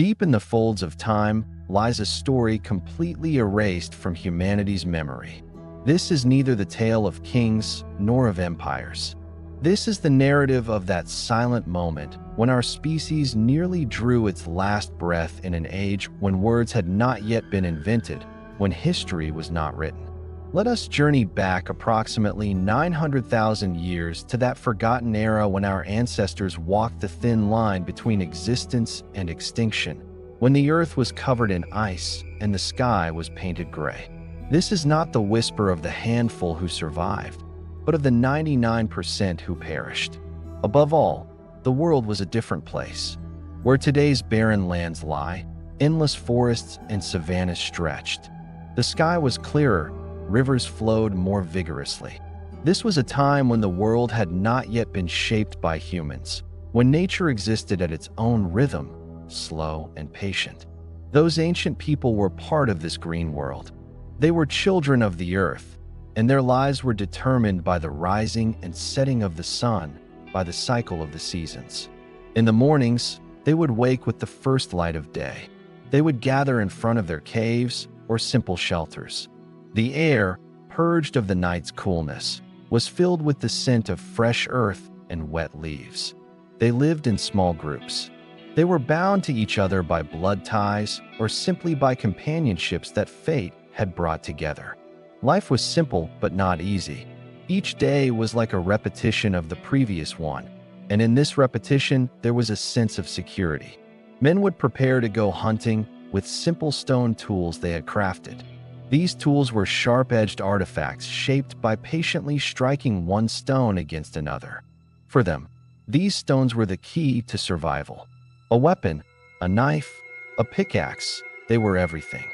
Deep in the folds of time lies a story completely erased from humanity's memory. This is neither the tale of kings nor of empires. This is the narrative of that silent moment when our species nearly drew its last breath in an age when words had not yet been invented, when history was not written. Let us journey back approximately 900,000 years to that forgotten era when our ancestors walked the thin line between existence and extinction, when the earth was covered in ice and the sky was painted gray. This is not the whisper of the handful who survived, but of the 99% who perished. Above all, the world was a different place. Where today's barren lands lie, endless forests and savannas stretched. The sky was clearer, rivers flowed more vigorously. This was a time when the world had not yet been shaped by humans, when nature existed at its own rhythm, slow and patient. Those ancient people were part of this green world. They were children of the earth, and their lives were determined by the rising and setting of the sun, by the cycle of the seasons. In the mornings, they would wake with the first light of day. They would gather in front of their caves or simple shelters. The air, purged of the night's coolness, was filled with the scent of fresh earth and wet leaves. They lived in small groups. They were bound to each other by blood ties or simply by companionships that fate had brought together. Life was simple but not easy. Each day was like a repetition of the previous one, and in this repetition there was a sense of security. Men would prepare to go hunting with simple stone tools they had crafted. These tools were sharp-edged artifacts shaped by patiently striking one stone against another. For them, these stones were the key to survival. A weapon, a knife, a pickaxe, they were everything.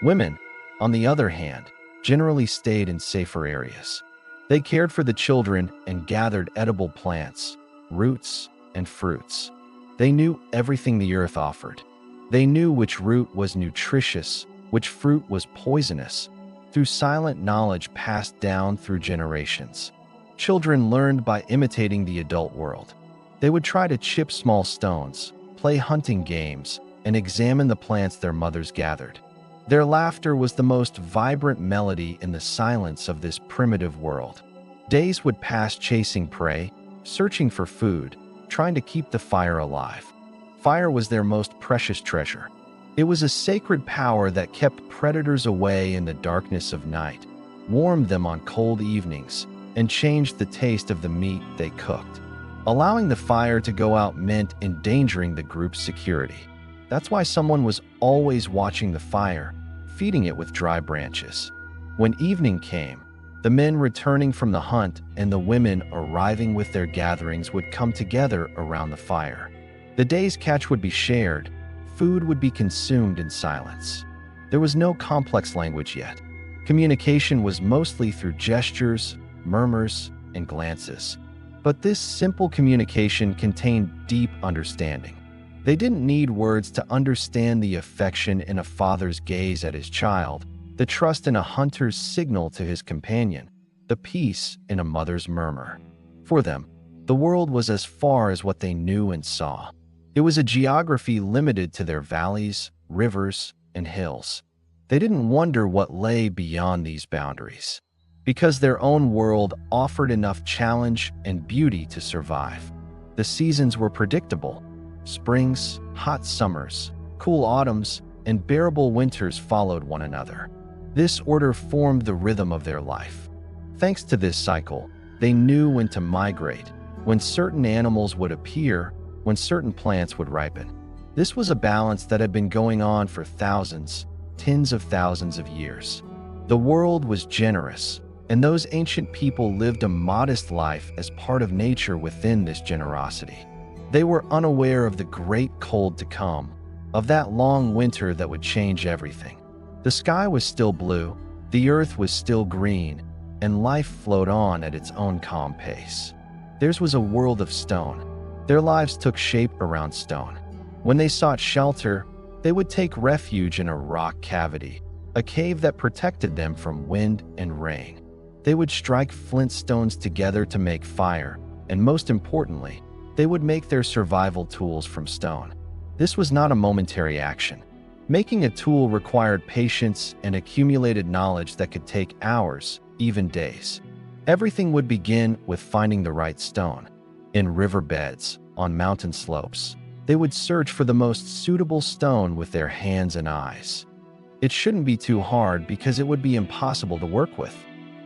Women, on the other hand, generally stayed in safer areas. They cared for the children and gathered edible plants, roots, and fruits. They knew everything the earth offered. They knew which root was nutritious, which fruit was poisonous, through silent knowledge passed down through generations. Children learned by imitating the adult world. They would try to chip small stones, play hunting games, and examine the plants their mothers gathered. Their laughter was the most vibrant melody in the silence of this primitive world. Days would pass chasing prey, searching for food, trying to keep the fire alive. Fire was their most precious treasure. It was a sacred power that kept predators away in the darkness of night, warmed them on cold evenings, and changed the taste of the meat they cooked. Allowing the fire to go out meant endangering the group's security. That's why someone was always watching the fire, feeding it with dry branches. When evening came, the men returning from the hunt and the women arriving with their gatherings would come together around the fire. The day's catch would be shared. Food would be consumed in silence. There was no complex language yet. Communication was mostly through gestures, murmurs, and glances. But this simple communication contained deep understanding. They didn't need words to understand the affection in a father's gaze at his child, the trust in a hunter's signal to his companion, the peace in a mother's murmur. For them, the world was as far as what they knew and saw. It was a geography limited to their valleys, rivers, and hills. They didn't wonder what lay beyond these boundaries, because their own world offered enough challenge and beauty to survive. The seasons were predictable. Springs, hot summers, cool autumns, and bearable winters followed one another. This order formed the rhythm of their life. Thanks to this cycle, they knew when to migrate, when certain animals would appear, when certain plants would ripen. This was a balance that had been going on for thousands, tens of thousands of years. The world was generous, and those ancient people lived a modest life as part of nature within this generosity. They were unaware of the great cold to come, of that long winter that would change everything. The sky was still blue, the earth was still green, and life flowed on at its own calm pace. Theirs was a world of stone. Their lives took shape around stone. When they sought shelter, they would take refuge in a rock cavity, a cave that protected them from wind and rain. They would strike flint stones together to make fire, and most importantly, they would make their survival tools from stone. This was not a momentary action. Making a tool required patience and accumulated knowledge that could take hours, even days. Everything would begin with finding the right stone. In riverbeds, on mountain slopes, they would search for the most suitable stone with their hands and eyes. It shouldn't be too hard because it would be impossible to work with.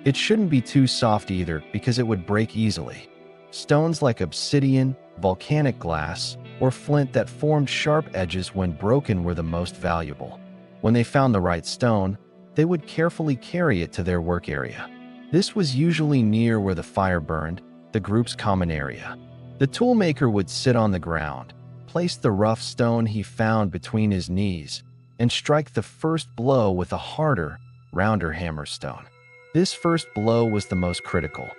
It shouldn't be too soft either because it would break easily. Stones like obsidian, volcanic glass, or flint that formed sharp edges when broken were the most valuable. When they found the right stone, they would carefully carry it to their work area. This was usually near where the fire burned, the group's common area. The toolmaker would sit on the ground, place the rough stone he found between his knees, and strike the first blow with a harder, rounder hammerstone. This first blow was the most critical.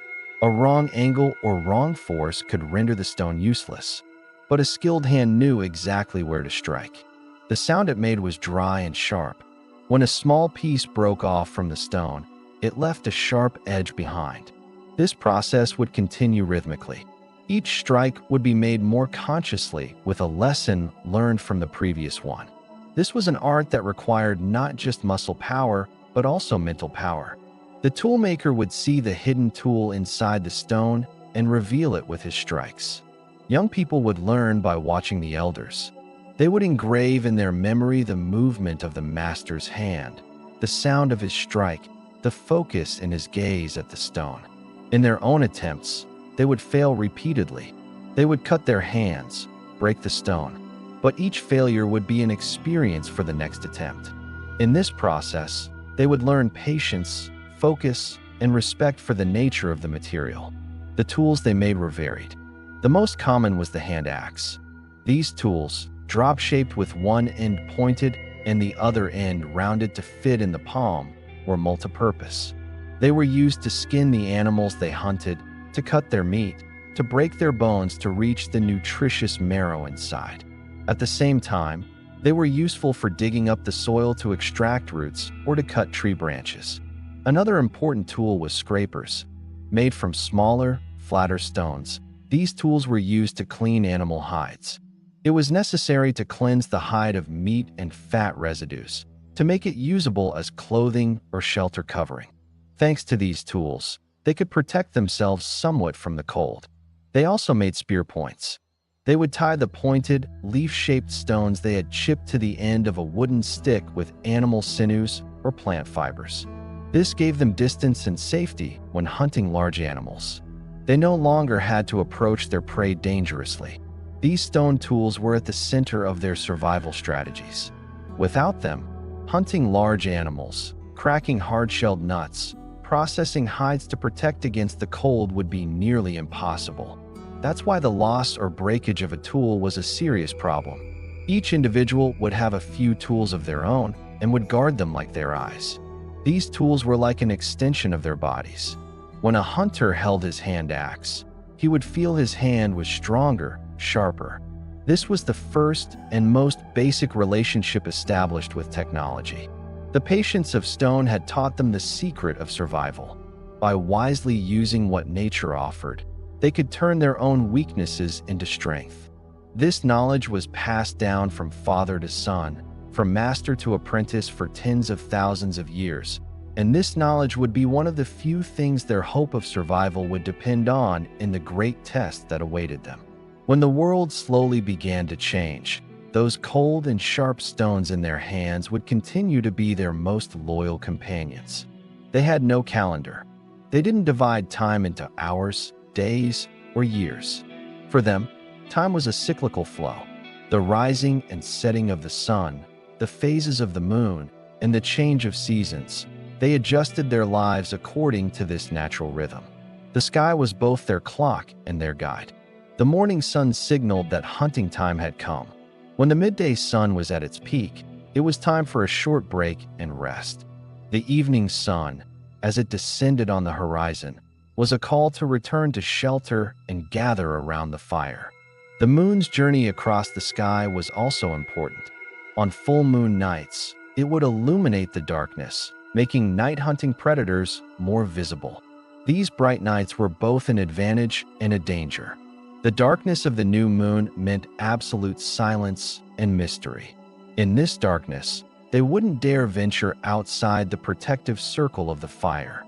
A wrong angle or wrong force could render the stone useless, but a skilled hand knew exactly where to strike. The sound it made was dry and sharp. When a small piece broke off from the stone, it left a sharp edge behind. This process would continue rhythmically. Each strike would be made more consciously with a lesson learned from the previous one. This was an art that required not just muscle power, but also mental power. The toolmaker would see the hidden tool inside the stone and reveal it with his strikes. Young people would learn by watching the elders. They would engrave in their memory the movement of the master's hand, the sound of his strike, the focus in his gaze at the stone. In their own attempts, they would fail repeatedly. They would cut their hands, break the stone, but each failure would be an experience for the next attempt. In this process, they would learn patience, focus, and respect for the nature of the material. The tools they made were varied. The most common was the hand axe. These tools, drop-shaped with one end pointed and the other end rounded to fit in the palm, were multipurpose. They were used to skin the animals they hunted, to cut their meat, to break their bones to reach the nutritious marrow inside. At the same time, they were useful for digging up the soil to extract roots or to cut tree branches. Another important tool was scrapers. Made from smaller, flatter stones, these tools were used to clean animal hides. It was necessary to cleanse the hide of meat and fat residues, to make it usable as clothing or shelter covering. Thanks to these tools, they could protect themselves somewhat from the cold. They also made spear points. They would tie the pointed, leaf-shaped stones they had chipped to the end of a wooden stick with animal sinews or plant fibers. This gave them distance and safety when hunting large animals. They no longer had to approach their prey dangerously. These stone tools were at the center of their survival strategies. Without them, hunting large animals, cracking hard-shelled nuts, processing hides to protect against the cold would be nearly impossible. That's why the loss or breakage of a tool was a serious problem. Each individual would have a few tools of their own and would guard them like their eyes. These tools were like an extension of their bodies. When a hunter held his hand axe, he would feel his hand was stronger, sharper. This was the first and most basic relationship established with technology. The patience of stone had taught them the secret of survival. By wisely using what nature offered, they could turn their own weaknesses into strength. This knowledge was passed down from father to son, from master to apprentice for tens of thousands of years, and this knowledge would be one of the few things their hope of survival would depend on in the great test that awaited them. When the world slowly began to change, those cold and sharp stones in their hands would continue to be their most loyal companions. They had no calendar. They didn't divide time into hours, days, or years. For them, time was a cyclical flow. The rising and setting of the sun, the phases of the moon, and the change of seasons. They adjusted their lives according to this natural rhythm. The sky was both their clock and their guide. The morning sun signaled that hunting time had come. When the midday sun was at its peak, it was time for a short break and rest. The evening sun, as it descended on the horizon, was a call to return to shelter and gather around the fire. The moon's journey across the sky was also important. On full moon nights, it would illuminate the darkness, making night hunting predators more visible. These bright nights were both an advantage and a danger. The darkness of the new moon meant absolute silence and mystery. In this darkness, they wouldn't dare venture outside the protective circle of the fire.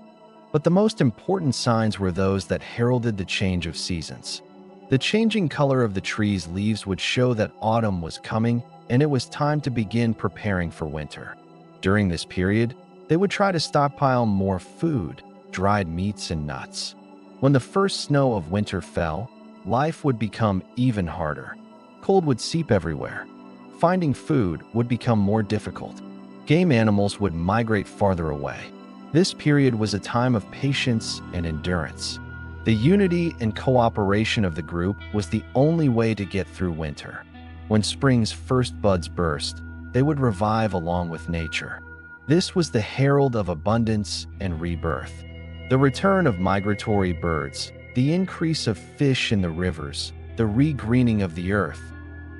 But the most important signs were those that heralded the change of seasons. The changing color of the tree's leaves would show that autumn was coming and it was time to begin preparing for winter. During this period, they would try to stockpile more food, dried meats and nuts. When the first snow of winter fell, life would become even harder. Cold would seep everywhere. Finding food would become more difficult. Game animals would migrate farther away. This period was a time of patience and endurance. The unity and cooperation of the group was the only way to get through winter. When spring's first buds burst, they would revive along with nature. This was the herald of abundance and rebirth. The return of migratory birds, the increase of fish in the rivers, the regreening of the earth,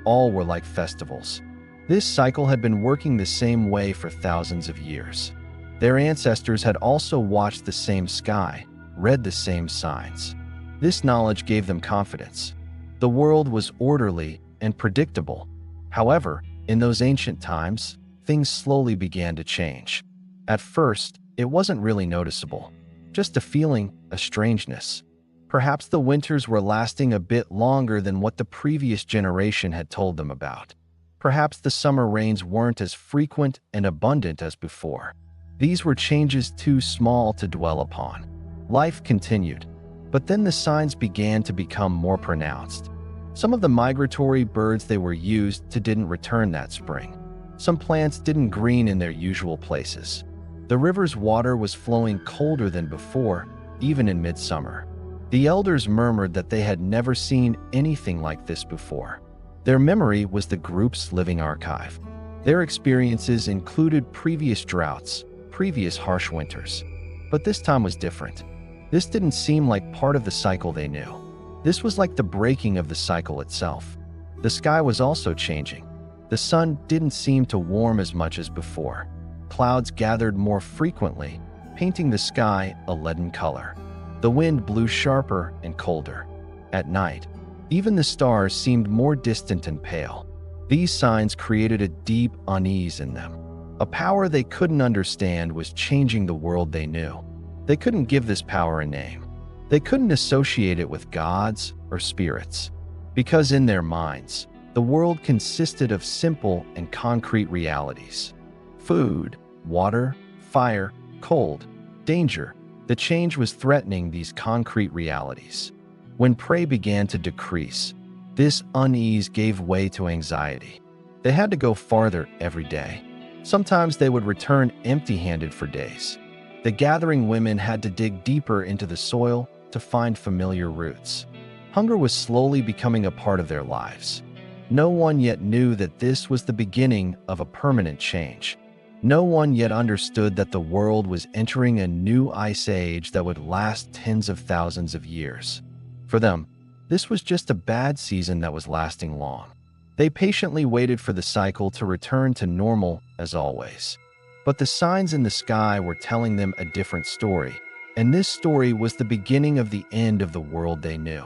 all were like festivals. This cycle had been working the same way for thousands of years. Their ancestors had also watched the same sky, read the same signs. This knowledge gave them confidence. The world was orderly and predictable. However, in those ancient times, things slowly began to change. At first, it wasn't really noticeable. Just a feeling, a strangeness. Perhaps the winters were lasting a bit longer than what the previous generation had told them about. Perhaps the summer rains weren't as frequent and abundant as before. These were changes too small to dwell upon. Life continued, but then the signs began to become more pronounced. Some of the migratory birds they were used to didn't return that spring. Some plants didn't green in their usual places. The river's water was flowing colder than before, even in midsummer. The elders murmured that they had never seen anything like this before. Their memory was the group's living archive. Their experiences included previous droughts, previous harsh winters. But this time was different. This didn't seem like part of the cycle they knew. This was like the breaking of the cycle itself. The sky was also changing. The sun didn't seem to warm as much as before. Clouds gathered more frequently, painting the sky a leaden color. The wind blew sharper and colder. At night, even the stars seemed more distant and pale. These signs created a deep unease in them. A power they couldn't understand was changing the world they knew. They couldn't give this power a name. They couldn't associate it with gods or spirits. Because in their minds, the world consisted of simple and concrete realities. Food, water, fire, cold, danger. The change was threatening these concrete realities. When prey began to decrease, this unease gave way to anxiety. They had to go farther every day. Sometimes they would return empty-handed for days. The gathering women had to dig deeper into the soil to find familiar roots. Hunger was slowly becoming a part of their lives. No one yet knew that this was the beginning of a permanent change. No one yet understood that the world was entering a new ice age that would last tens of thousands of years. For them, this was just a bad season that was lasting long. They patiently waited for the cycle to return to normal as always. But the signs in the sky were telling them a different story, and this story was the beginning of the end of the world they knew.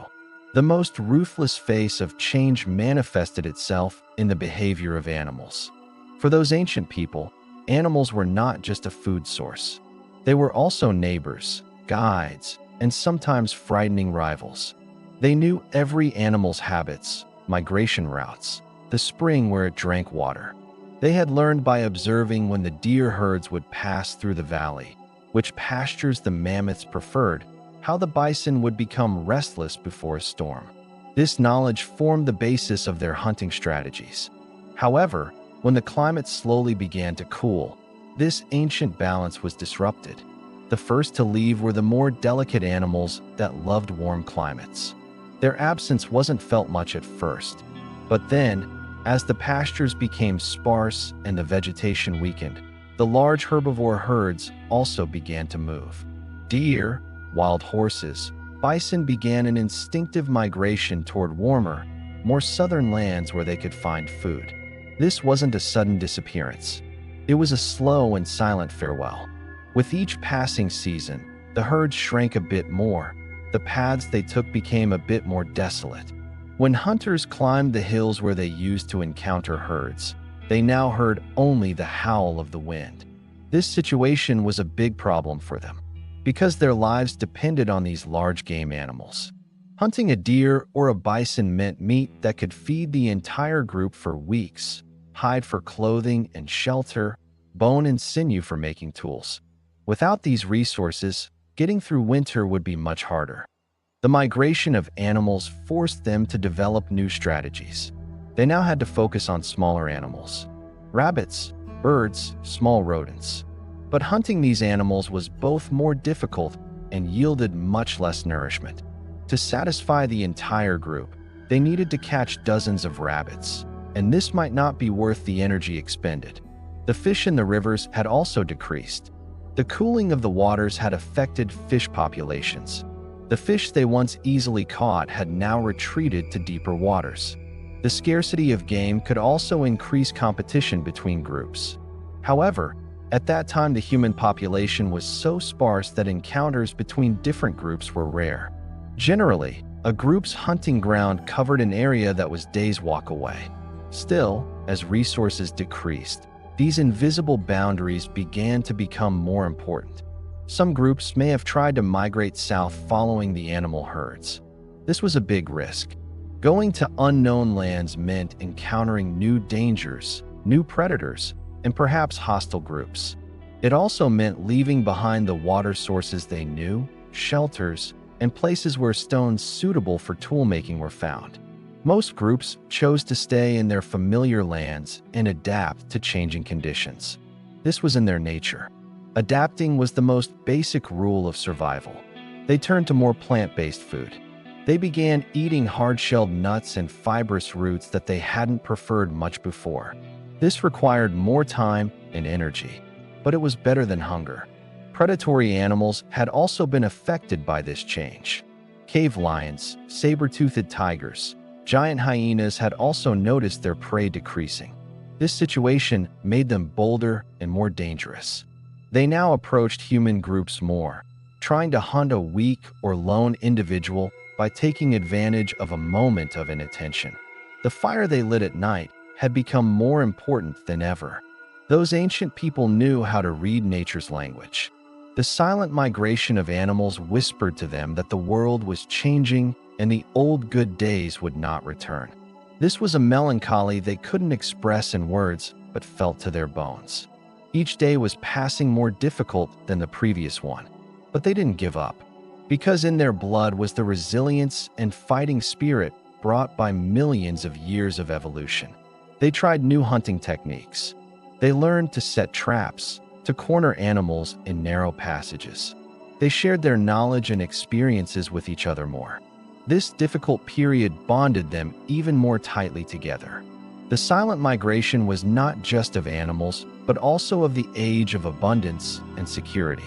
The most ruthless face of change manifested itself in the behavior of animals. For those ancient people, animals were not just a food source. They were also neighbors, guides, and sometimes frightening rivals. They knew every animal's habits, migration routes, the spring where it drank water. They had learned by observing when the deer herds would pass through the valley, which pastures the mammoths preferred, how the bison would become restless before a storm. This knowledge formed the basis of their hunting strategies. However, when the climate slowly began to cool, this ancient balance was disrupted. The first to leave were the more delicate animals that loved warm climates. Their absence wasn't felt much at first, but then, as the pastures became sparse and the vegetation weakened, the large herbivore herds also began to move. Deer, wild horses, bison began an instinctive migration toward warmer, more southern lands where they could find food. This wasn't a sudden disappearance. It was a slow and silent farewell. With each passing season, the herds shrank a bit more. The paths they took became a bit more desolate. When hunters climbed the hills where they used to encounter herds, they now heard only the howl of the wind. This situation was a big problem for them, because their lives depended on these large game animals. Hunting a deer or a bison meant meat that could feed the entire group for weeks, hide for clothing and shelter, bone and sinew for making tools. Without these resources, getting through winter would be much harder. The migration of animals forced them to develop new strategies. They now had to focus on smaller animals: rabbits, birds, small rodents. But hunting these animals was both more difficult and yielded much less nourishment. To satisfy the entire group, they needed to catch dozens of rabbits, and this might not be worth the energy expended. The fish in the rivers had also decreased. The cooling of the waters had affected fish populations. The fish they once easily caught had now retreated to deeper waters. The scarcity of game could also increase competition between groups. However, at that time the human population was so sparse that encounters between different groups were rare. Generally, a group's hunting ground covered an area that was days' walk away. Still, as resources decreased, these invisible boundaries began to become more important. Some groups may have tried to migrate south following the animal herds. This was a big risk. Going to unknown lands meant encountering new dangers, new predators, and perhaps hostile groups. It also meant leaving behind the water sources they knew, shelters, and places where stones suitable for toolmaking were found. Most groups chose to stay in their familiar lands and adapt to changing conditions. This was in their nature. Adapting was the most basic rule of survival. They turned to more plant-based food. They began eating hard-shelled nuts and fibrous roots that they hadn't preferred much before. This required more time and energy, but it was better than hunger. Predatory animals had also been affected by this change. Cave lions, saber-toothed tigers, giant hyenas had also noticed their prey decreasing. This situation made them bolder and more dangerous. They now approached human groups more, trying to hunt a weak or lone individual by taking advantage of a moment of inattention. The fire they lit at night had become more important than ever. Those ancient people knew how to read nature's language. The silent migration of animals whispered to them that the world was changing and the old good days would not return. This was a melancholy they couldn't express in words but felt to their bones. Each day was passing more difficult than the previous one, but they didn't give up, because in their blood was the resilience and fighting spirit brought by millions of years of evolution. They tried new hunting techniques. They learned to set traps, to corner animals in narrow passages. They shared their knowledge and experiences with each other more. This difficult period bonded them even more tightly together. The silent migration was not just of animals, but also of the age of abundance and security.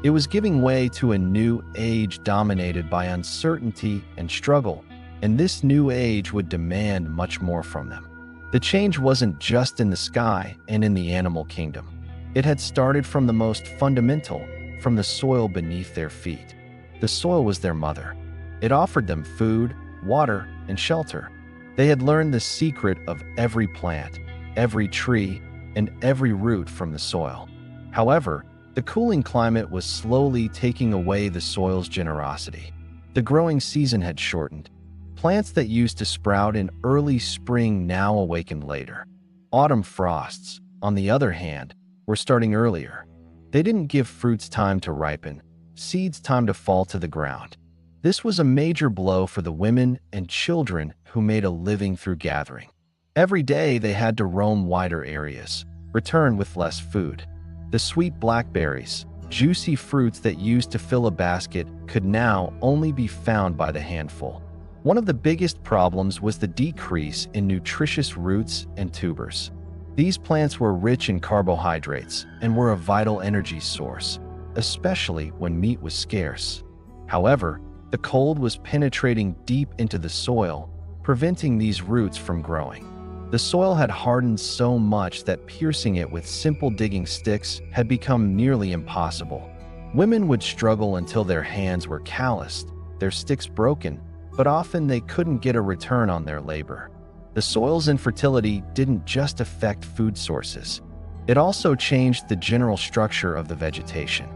It was giving way to a new age dominated by uncertainty and struggle, and this new age would demand much more from them. The change wasn't just in the sky and in the animal kingdom. It had started from the most fundamental, from the soil beneath their feet. The soil was their mother. It offered them food, water, and shelter. They had learned the secret of every plant, every tree, and every root from the soil. However, the cooling climate was slowly taking away the soil's generosity. The growing season had shortened. Plants that used to sprout in early spring now awakened later. Autumn frosts, on the other hand, were starting earlier. They didn't give fruits time to ripen, seeds time to fall to the ground. This was a major blow for the women and children who made a living through gathering. Every day they had to roam wider areas, return with less food. The sweet blackberries, juicy fruits that used to fill a basket, could now only be found by the handful. One of the biggest problems was the decrease in nutritious roots and tubers. These plants were rich in carbohydrates and were a vital energy source, especially when meat was scarce. However, the cold was penetrating deep into the soil, preventing these roots from growing. The soil had hardened so much that piercing it with simple digging sticks had become nearly impossible. Women would struggle until their hands were calloused, their sticks broken, but often they couldn't get a return on their labor. The soil's infertility didn't just affect food sources. It also changed the general structure of the vegetation.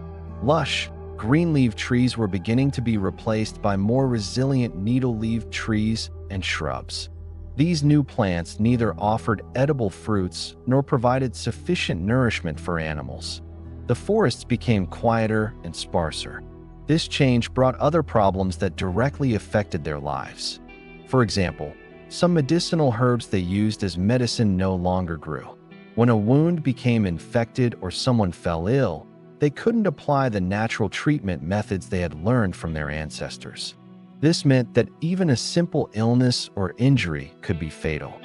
Lush, green-leaved trees were beginning to be replaced by more resilient needle-leaved trees and shrubs. These new plants neither offered edible fruits nor provided sufficient nourishment for animals. The forests became quieter and sparser. This change brought other problems that directly affected their lives. For example, some medicinal herbs they used as medicine no longer grew. When a wound became infected or someone fell ill, they couldn't apply the natural treatment methods they had learned from their ancestors. This meant that even a simple illness or injury could be fatal.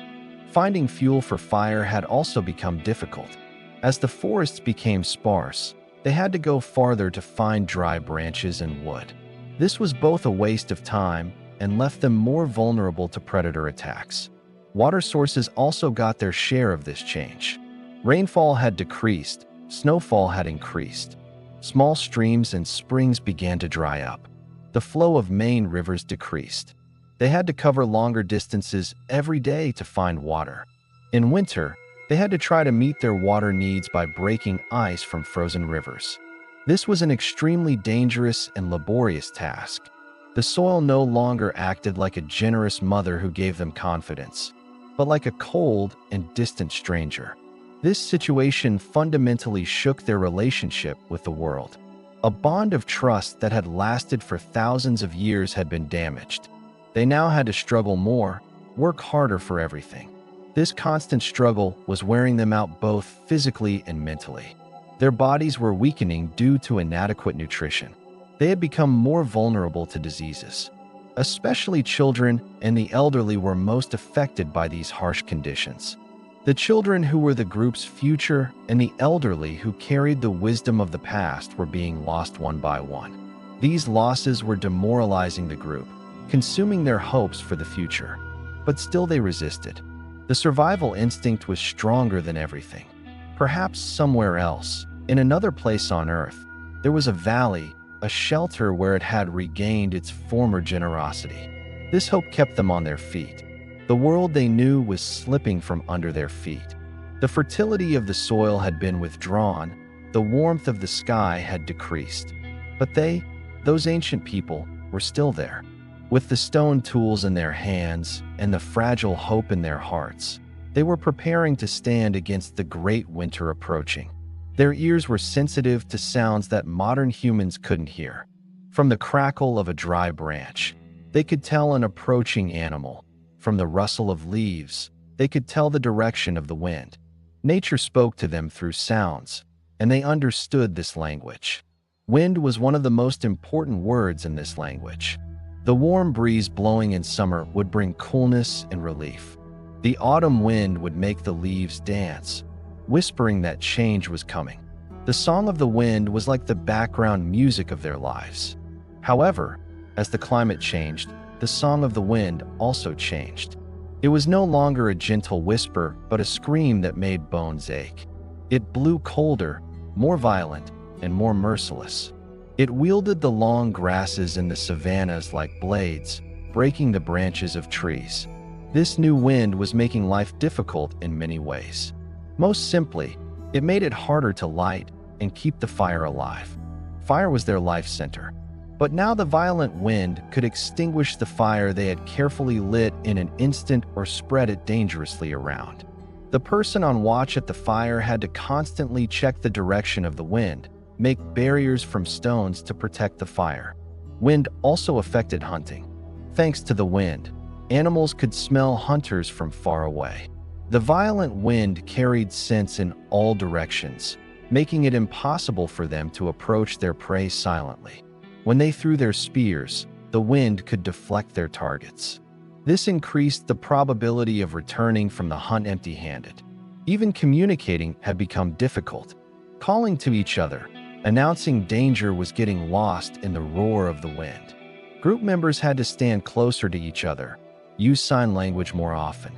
Finding fuel for fire had also become difficult. As the forests became sparse, they had to go farther to find dry branches and wood. This was both a waste of time and left them more vulnerable to predator attacks. Water sources also got their share of this change. Rainfall had decreased, snowfall had increased. Small streams and springs began to dry up. The flow of main rivers decreased. They had to cover longer distances every day to find water. In winter, they had to try to meet their water needs by breaking ice from frozen rivers. This was an extremely dangerous and laborious task. The soil no longer acted like a generous mother who gave them confidence, but like a cold and distant stranger. This situation fundamentally shook their relationship with the world. A bond of trust that had lasted for thousands of years had been damaged. They now had to struggle more, work harder for everything. This constant struggle was wearing them out both physically and mentally. Their bodies were weakening due to inadequate nutrition. They had become more vulnerable to diseases. Especially children and the elderly were most affected by these harsh conditions. The children, who were the group's future, and the elderly, who carried the wisdom of the past, were being lost one by one. These losses were demoralizing the group, consuming their hopes for the future. But still they resisted. The survival instinct was stronger than everything. Perhaps somewhere else, in another place on Earth, there was a valley, a shelter where it had regained its former generosity. This hope kept them on their feet. The world they knew was slipping from under their feet. The fertility of the soil had been withdrawn, the warmth of the sky had decreased. But they, those ancient people, were still there. With the stone tools in their hands and the fragile hope in their hearts, they were preparing to stand against the great winter approaching. Their ears were sensitive to sounds that modern humans couldn't hear. From the crackle of a dry branch, they could tell an approaching animal. From the rustle of leaves, they could tell the direction of the wind. Nature spoke to them through sounds, and they understood this language. Wind was one of the most important words in this language. The warm breeze blowing in summer would bring coolness and relief. The autumn wind would make the leaves dance, whispering that change was coming. The song of the wind was like the background music of their lives. However, as the climate changed, the song of the wind also changed. It was no longer a gentle whisper, but a scream that made bones ache. It blew colder, more violent, and more merciless. It wielded the long grasses in the savannas like blades, breaking the branches of trees. This new wind was making life difficult in many ways. Most simply, it made it harder to light and keep the fire alive. Fire was their life center. But now the violent wind could extinguish the fire they had carefully lit in an instant or spread it dangerously around. The person on watch at the fire had to constantly check the direction of the wind, make barriers from stones to protect the fire. Wind also affected hunting. Thanks to the wind, animals could smell hunters from far away. The violent wind carried scents in all directions, making it impossible for them to approach their prey silently. When they threw their spears, the wind could deflect their targets. This increased the probability of returning from the hunt empty-handed. Even communicating had become difficult. Calling to each other, announcing danger was getting lost in the roar of the wind. Group members had to stand closer to each other, use sign language more often.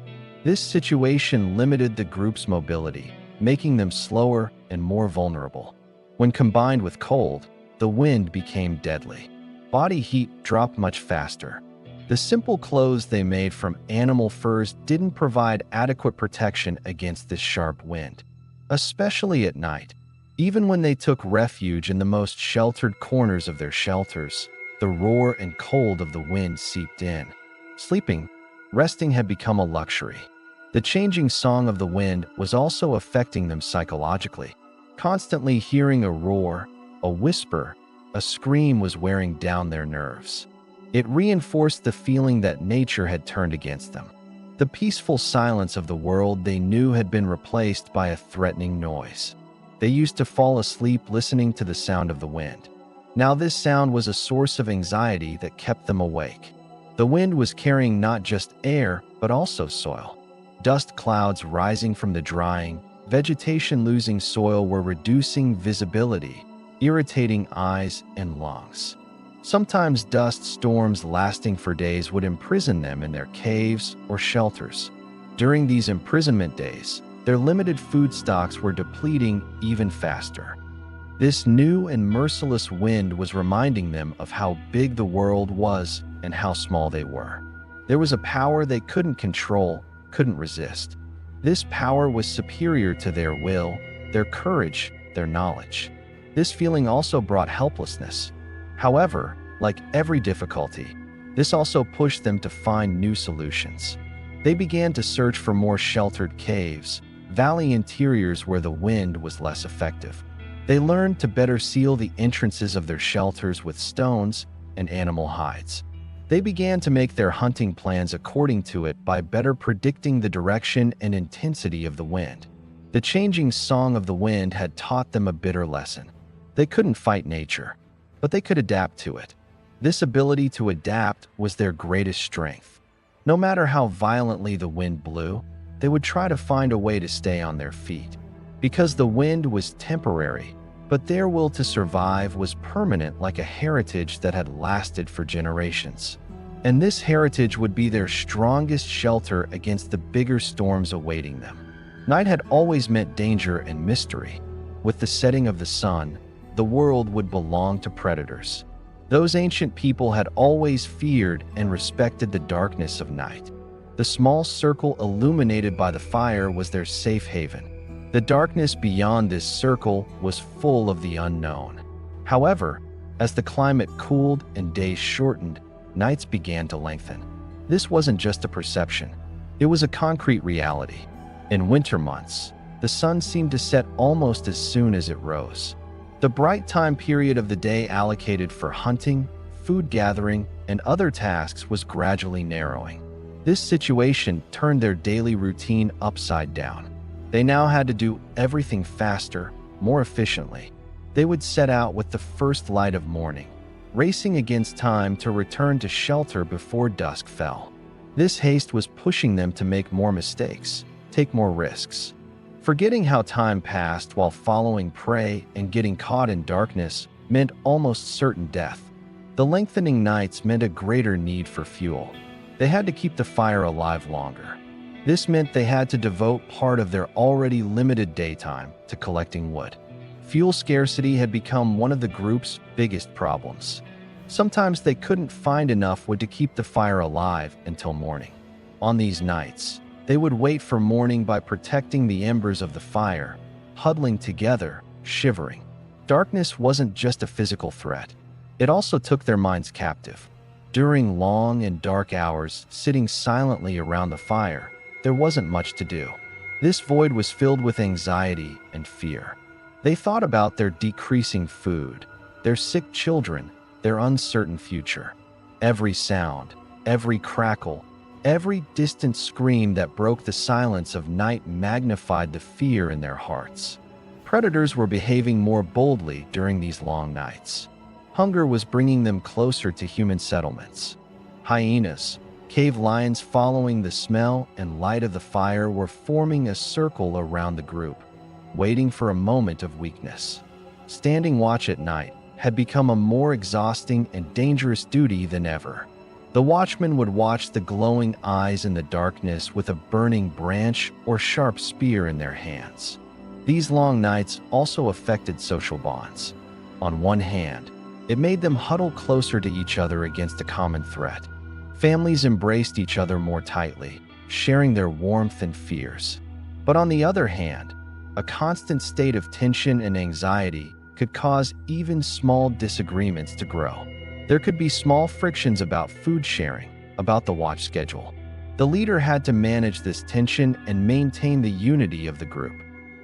This situation limited the group's mobility, making them slower and more vulnerable. When combined with cold, the wind became deadly. Body heat dropped much faster. The simple clothes they made from animal furs didn't provide adequate protection against this sharp wind, especially at night. Even when they took refuge in the most sheltered corners of their shelters, the roar and cold of the wind seeped in. Sleeping, resting had become a luxury. The changing song of the wind was also affecting them psychologically. Constantly hearing a roar, a whisper, a scream was wearing down their nerves. It reinforced the feeling that nature had turned against them. The peaceful silence of the world they knew had been replaced by a threatening noise. They used to fall asleep listening to the sound of the wind. Now this sound was a source of anxiety that kept them awake. The wind was carrying not just air, but also soil. Dust clouds rising from the drying, vegetation losing soil were reducing visibility, irritating eyes and lungs. Sometimes dust storms lasting for days would imprison them in their caves or shelters. During these imprisonment days, their limited food stocks were depleting even faster. This new and merciless wind was reminding them of how big the world was and how small they were. There was a power they couldn't control, couldn't resist. This power was superior to their will, their courage, their knowledge. This feeling also brought helplessness. However, like every difficulty, this also pushed them to find new solutions. They began to search for more sheltered caves, valley interiors where the wind was less effective. They learned to better seal the entrances of their shelters with stones and animal hides. They began to make their hunting plans according to it by better predicting the direction and intensity of the wind. The changing song of the wind had taught them a bitter lesson. They couldn't fight nature, but they could adapt to it. This ability to adapt was their greatest strength. No matter how violently the wind blew, they would try to find a way to stay on their feet. Because the wind was temporary, but their will to survive was permanent, like a heritage that had lasted for generations. And this heritage would be their strongest shelter against the bigger storms awaiting them. Night had always meant danger and mystery. With the setting of the sun, the world would belong to predators. Those ancient people had always feared and respected the darkness of night. The small circle illuminated by the fire was their safe haven. The darkness beyond this circle was full of the unknown. However, as the climate cooled and days shortened, nights began to lengthen. This wasn't just a perception. It was a concrete reality. In winter months, the sun seemed to set almost as soon as it rose. The bright time period of the day allocated for hunting, food gathering, and other tasks was gradually narrowing. This situation turned their daily routine upside down. They now had to do everything faster, more efficiently. They would set out with the first light of morning, racing against time to return to shelter before dusk fell. This haste was pushing them to make more mistakes, take more risks. Forgetting how time passed while following prey and getting caught in darkness meant almost certain death. The lengthening nights meant a greater need for fuel. They had to keep the fire alive longer. This meant they had to devote part of their already limited daytime to collecting wood. Fuel scarcity had become one of the group's biggest problems. Sometimes they couldn't find enough wood to keep the fire alive until morning. On these nights, they would wait for morning by protecting the embers of the fire, huddling together, shivering. Darkness wasn't just a physical threat. It also took their minds captive. During long and dark hours, sitting silently around the fire, there wasn't much to do. This void was filled with anxiety and fear. They thought about their decreasing food, their sick children, their uncertain future. Every sound, every crackle, every distant scream that broke the silence of night magnified the fear in their hearts. Predators were behaving more boldly during these long nights. Hunger was bringing them closer to human settlements. Hyenas, cave lions following the smell and light of the fire were forming a circle around the group, waiting for a moment of weakness. Standing watch at night had become a more exhausting and dangerous duty than ever. The watchmen would watch the glowing eyes in the darkness with a burning branch or sharp spear in their hands. These long nights also affected social bonds. On one hand, it made them huddle closer to each other against a common threat. Families embraced each other more tightly, sharing their warmth and fears. But on the other hand, a constant state of tension and anxiety could cause even small disagreements to grow. There could be small frictions about food sharing, about the watch schedule. The leader had to manage this tension and maintain the unity of the group.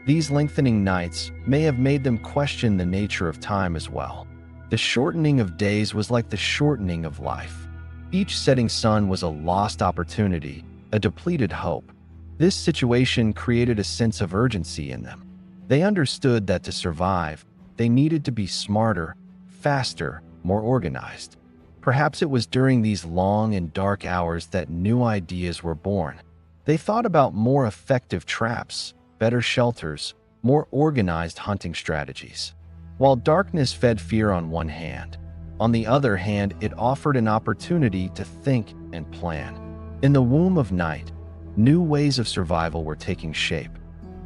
These lengthening nights may have made them question the nature of time as well. The shortening of days was like the shortening of life. Each setting sun was a lost opportunity, a depleted hope. This situation created a sense of urgency in them. They understood that to survive, they needed to be smarter, faster, more organized. Perhaps it was during these long and dark hours that new ideas were born. They thought about more effective traps, better shelters, more organized hunting strategies. While darkness fed fear on one hand, on the other hand, it offered an opportunity to think and plan. In the womb of night, new ways of survival were taking shape.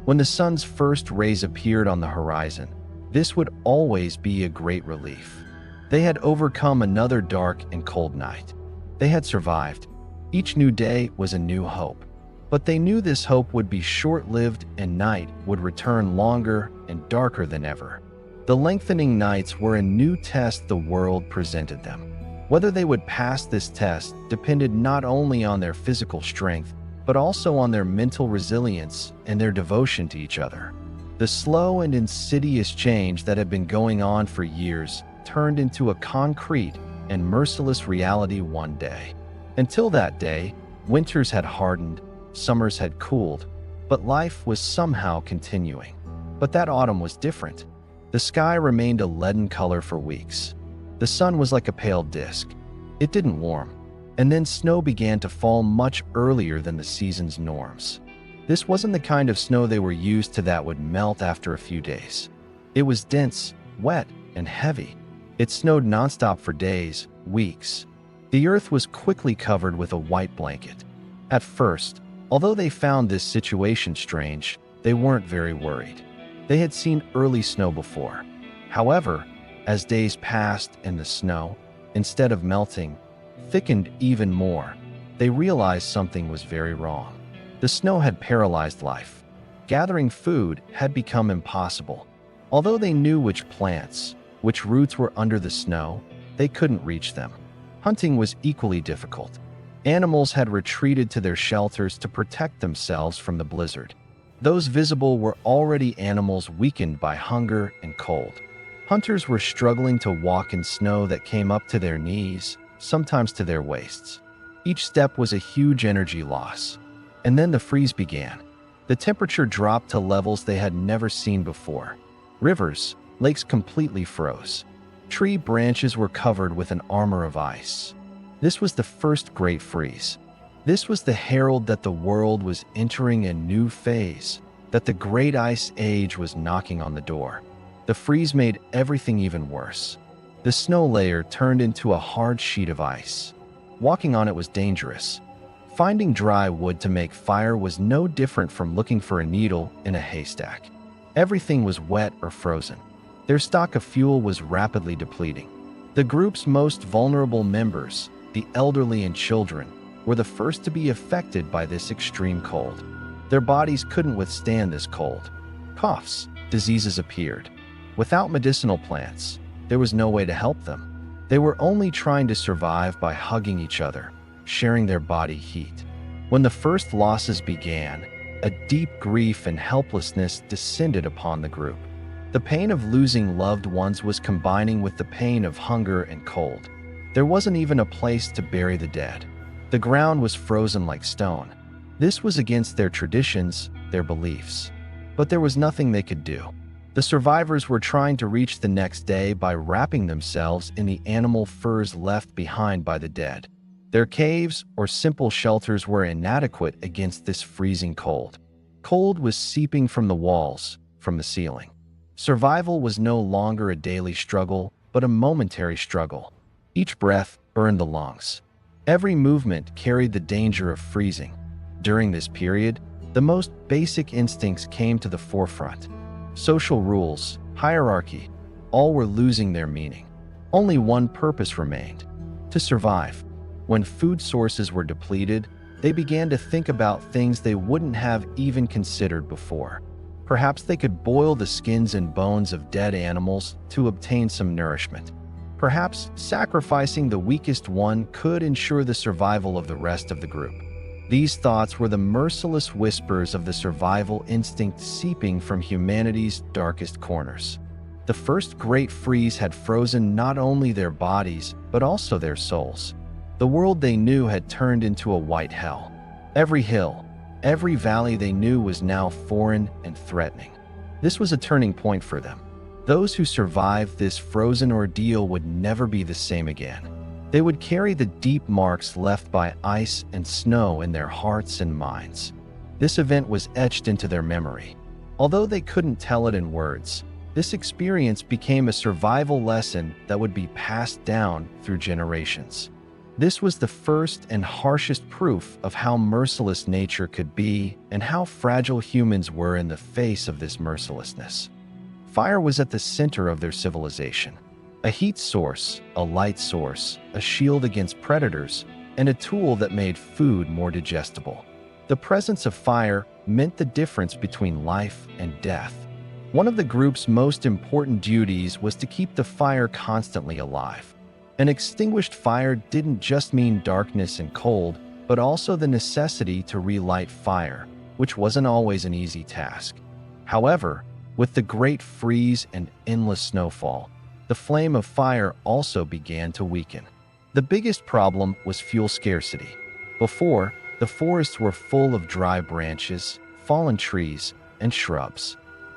When the sun's first rays appeared on the horizon, this would always be a great relief. They had overcome another dark and cold night. They had survived. Each new day was a new hope. But they knew this hope would be short-lived and night would return longer and darker than ever. The lengthening nights were a new test the world presented them. Whether they would pass this test depended not only on their physical strength, but also on their mental resilience and their devotion to each other. The slow and insidious change that had been going on for years turned into a concrete and merciless reality one day. Until that day, winters had hardened, summers had cooled, but life was somehow continuing. But that autumn was different. The sky remained a leaden color for weeks. The sun was like a pale disk. It didn't warm. And then snow began to fall much earlier than the season's norms. This wasn't the kind of snow they were used to that would melt after a few days. It was dense, wet, and heavy. It snowed nonstop for days, weeks. The earth was quickly covered with a white blanket. At first, although they found this situation strange, they weren't very worried. They had seen early snow before. However, as days passed and the snow, instead of melting, thickened even more, they realized something was very wrong. The snow had paralyzed life. Gathering food had become impossible. Although they knew which plants, which roots were under the snow, they couldn't reach them. Hunting was equally difficult. Animals had retreated to their shelters to protect themselves from the blizzard. Those visible were already animals weakened by hunger and cold. Hunters were struggling to walk in snow that came up to their knees, sometimes to their waists. Each step was a huge energy loss. And then the freeze began. The temperature dropped to levels they had never seen before. Rivers, lakes completely froze. Tree branches were covered with an armor of ice. This was the first great freeze. This was the herald that the world was entering a new phase, that the Great Ice Age was knocking on the door. The freeze made everything even worse. The snow layer turned into a hard sheet of ice. Walking on it was dangerous. Finding dry wood to make fire was no different from looking for a needle in a haystack. Everything was wet or frozen. Their stock of fuel was rapidly depleting. The group's most vulnerable members, the elderly and children, were the first to be affected by this extreme cold. Their bodies couldn't withstand this cold. Coughs, diseases appeared. Without medicinal plants, there was no way to help them. They were only trying to survive by hugging each other, sharing their body heat. When the first losses began, a deep grief and helplessness descended upon the group. The pain of losing loved ones was combining with the pain of hunger and cold. There wasn't even a place to bury the dead. The ground was frozen like stone. This was against their traditions, their beliefs. But there was nothing they could do. The survivors were trying to reach the next day by wrapping themselves in the animal furs left behind by the dead. Their caves or simple shelters were inadequate against this freezing cold. Cold was seeping from the walls, from the ceiling. Survival was no longer a daily struggle, but a momentary struggle. Each breath burned the lungs. Every movement carried the danger of freezing. During this period, the most basic instincts came to the forefront. Social rules, hierarchy, all were losing their meaning. Only one purpose remained: to survive. When food sources were depleted, they began to think about things they wouldn't have even considered before. Perhaps they could boil the skins and bones of dead animals to obtain some nourishment. Perhaps sacrificing the weakest one could ensure the survival of the rest of the group. These thoughts were the merciless whispers of the survival instinct seeping from humanity's darkest corners. The first great freeze had frozen not only their bodies, but also their souls. The world they knew had turned into a white hell. Every hill, every valley they knew was now foreign and threatening. This was a turning point for them. Those who survived this frozen ordeal would never be the same again. They would carry the deep marks left by ice and snow in their hearts and minds. This event was etched into their memory. Although they couldn't tell it in words, this experience became a survival lesson that would be passed down through generations. This was the first and harshest proof of how merciless nature could be and how fragile humans were in the face of this mercilessness. Fire was at the center of their civilization. A heat source, a light source, a shield against predators, and a tool that made food more digestible. The presence of fire meant the difference between life and death. One of the group's most important duties was to keep the fire constantly alive. An extinguished fire didn't just mean darkness and cold, but also the necessity to relight fire, which wasn't always an easy task. However, with the great freeze and endless snowfall, the flame of fire also began to weaken. The biggest problem was fuel scarcity. Before, the forests were full of dry branches, fallen trees, and shrubs.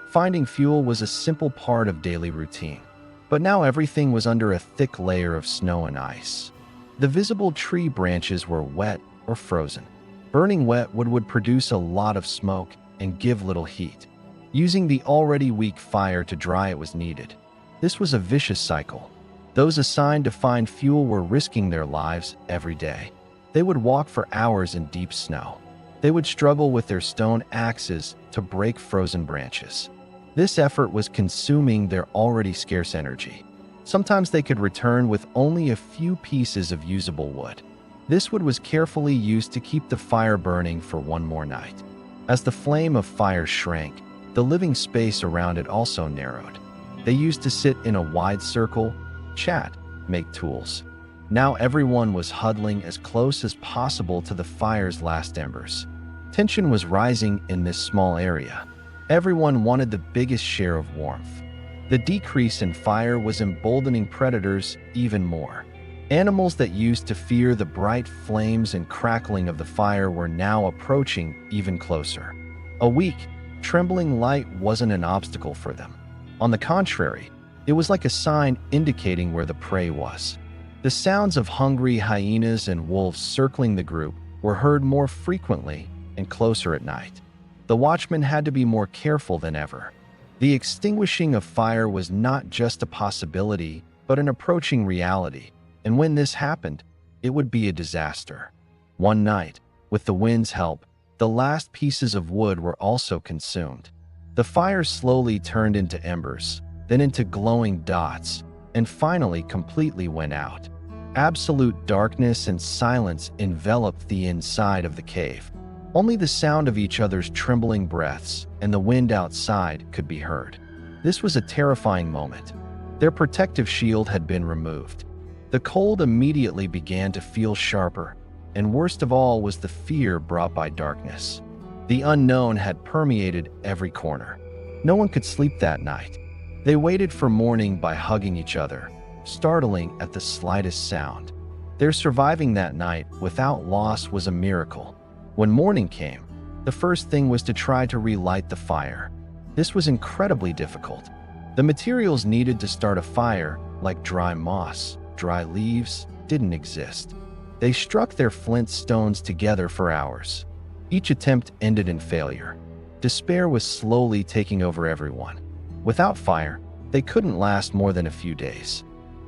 Finding fuel was a simple part of daily routine. But now everything was under a thick layer of snow and ice. The visible tree branches were wet or frozen. Burning wet wood would produce a lot of smoke and give little heat. Using the already weak fire to dry it was needed. This was a vicious cycle. Those assigned to find fuel were risking their lives every day. They would walk for hours in deep snow. They would struggle with their stone axes to break frozen branches. This effort was consuming their already scarce energy. Sometimes they could return with only a few pieces of usable wood. This wood was carefully used to keep the fire burning for one more night. As the flame of fire shrank, the living space around it also narrowed. They used to sit in a wide circle, chat, make tools. Now everyone was huddling as close as possible to the fire's last embers. Tension was rising in this small area. Everyone wanted the biggest share of warmth. The decrease in fire was emboldening predators even more. Animals that used to fear the bright flames and crackling of the fire were now approaching even closer. A weak, trembling light wasn't an obstacle for them. On the contrary, it was like a sign indicating where the prey was. The sounds of hungry hyenas and wolves circling the group were heard more frequently and closer at night. The watchmen had to be more careful than ever. The extinguishing of fire was not just a possibility, but an approaching reality, and when this happened, it would be a disaster. One night, with the wind's help, the last pieces of wood were also consumed. The fire slowly turned into embers, then into glowing dots, and finally completely went out. Absolute darkness and silence enveloped the inside of the cave. Only the sound of each other's trembling breaths and the wind outside could be heard. This was a terrifying moment. Their protective shield had been removed. The cold immediately began to feel sharper, and worst of all was the fear brought by darkness. The unknown had permeated every corner. No one could sleep that night. They waited for morning by hugging each other, startling at the slightest sound. Their surviving that night without loss was a miracle. When morning came, the first thing was to try to relight the fire. This was incredibly difficult. The materials needed to start a fire, like dry moss, dry leaves, didn't exist. They struck their flint stones together for hours. Each attempt ended in failure. Despair was slowly taking over everyone. Without fire, they couldn't last more than a few days.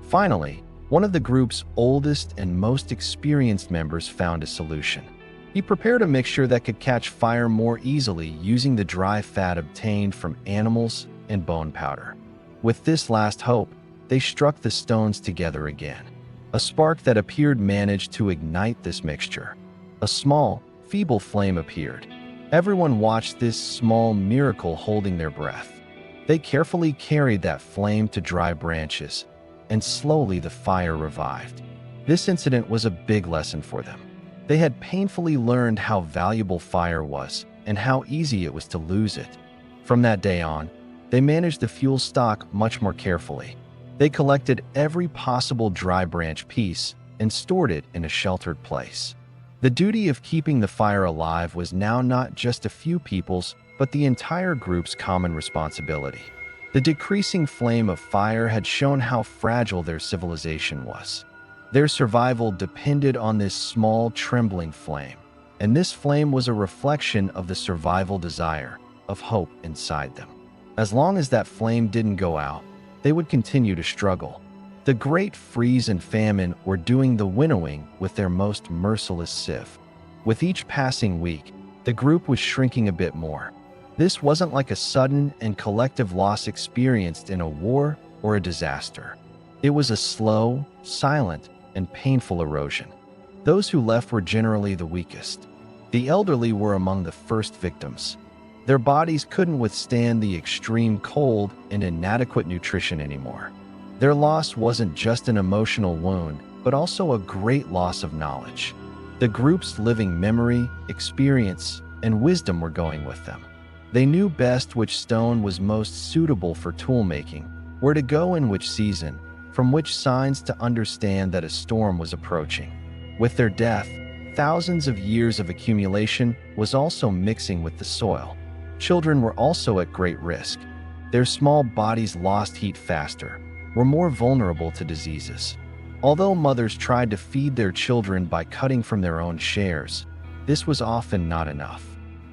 Finally, one of the group's oldest and most experienced members found a solution. He prepared a mixture that could catch fire more easily using the dry fat obtained from animals and bone powder. With this last hope, they struck the stones together again. A spark that appeared managed to ignite this mixture. A small, feeble flame appeared. Everyone watched this small miracle holding their breath. They carefully carried that flame to dry branches, and slowly the fire revived. This incident was a big lesson for them. They had painfully learned how valuable fire was and how easy it was to lose it. From that day on, they managed the fuel stock much more carefully. They collected every possible dry branch piece and stored it in a sheltered place. The duty of keeping the fire alive was now not just a few people's, but the entire group's common responsibility. The decreasing flame of fire had shown how fragile their civilization was. Their survival depended on this small, trembling flame, and this flame was a reflection of the survival desire, of hope inside them. As long as that flame didn't go out, they would continue to struggle. The great freeze and famine were doing the winnowing with their most merciless sieve. With each passing week, the group was shrinking a bit more. This wasn't like a sudden and collective loss experienced in a war or a disaster. It was a slow, silent, and painful erosion. Those who left were generally the weakest. The elderly were among the first victims. Their bodies couldn't withstand the extreme cold and inadequate nutrition anymore. Their loss wasn't just an emotional wound, but also a great loss of knowledge. The group's living memory, experience, and wisdom were going with them. They knew best which stone was most suitable for tool-making, where to go in which season, from which signs to understand that a storm was approaching. With their death, thousands of years of accumulation was also mixing with the soil. Children were also at great risk. Their small bodies lost heat faster, were more vulnerable to diseases. Although mothers tried to feed their children by cutting from their own shares, this was often not enough.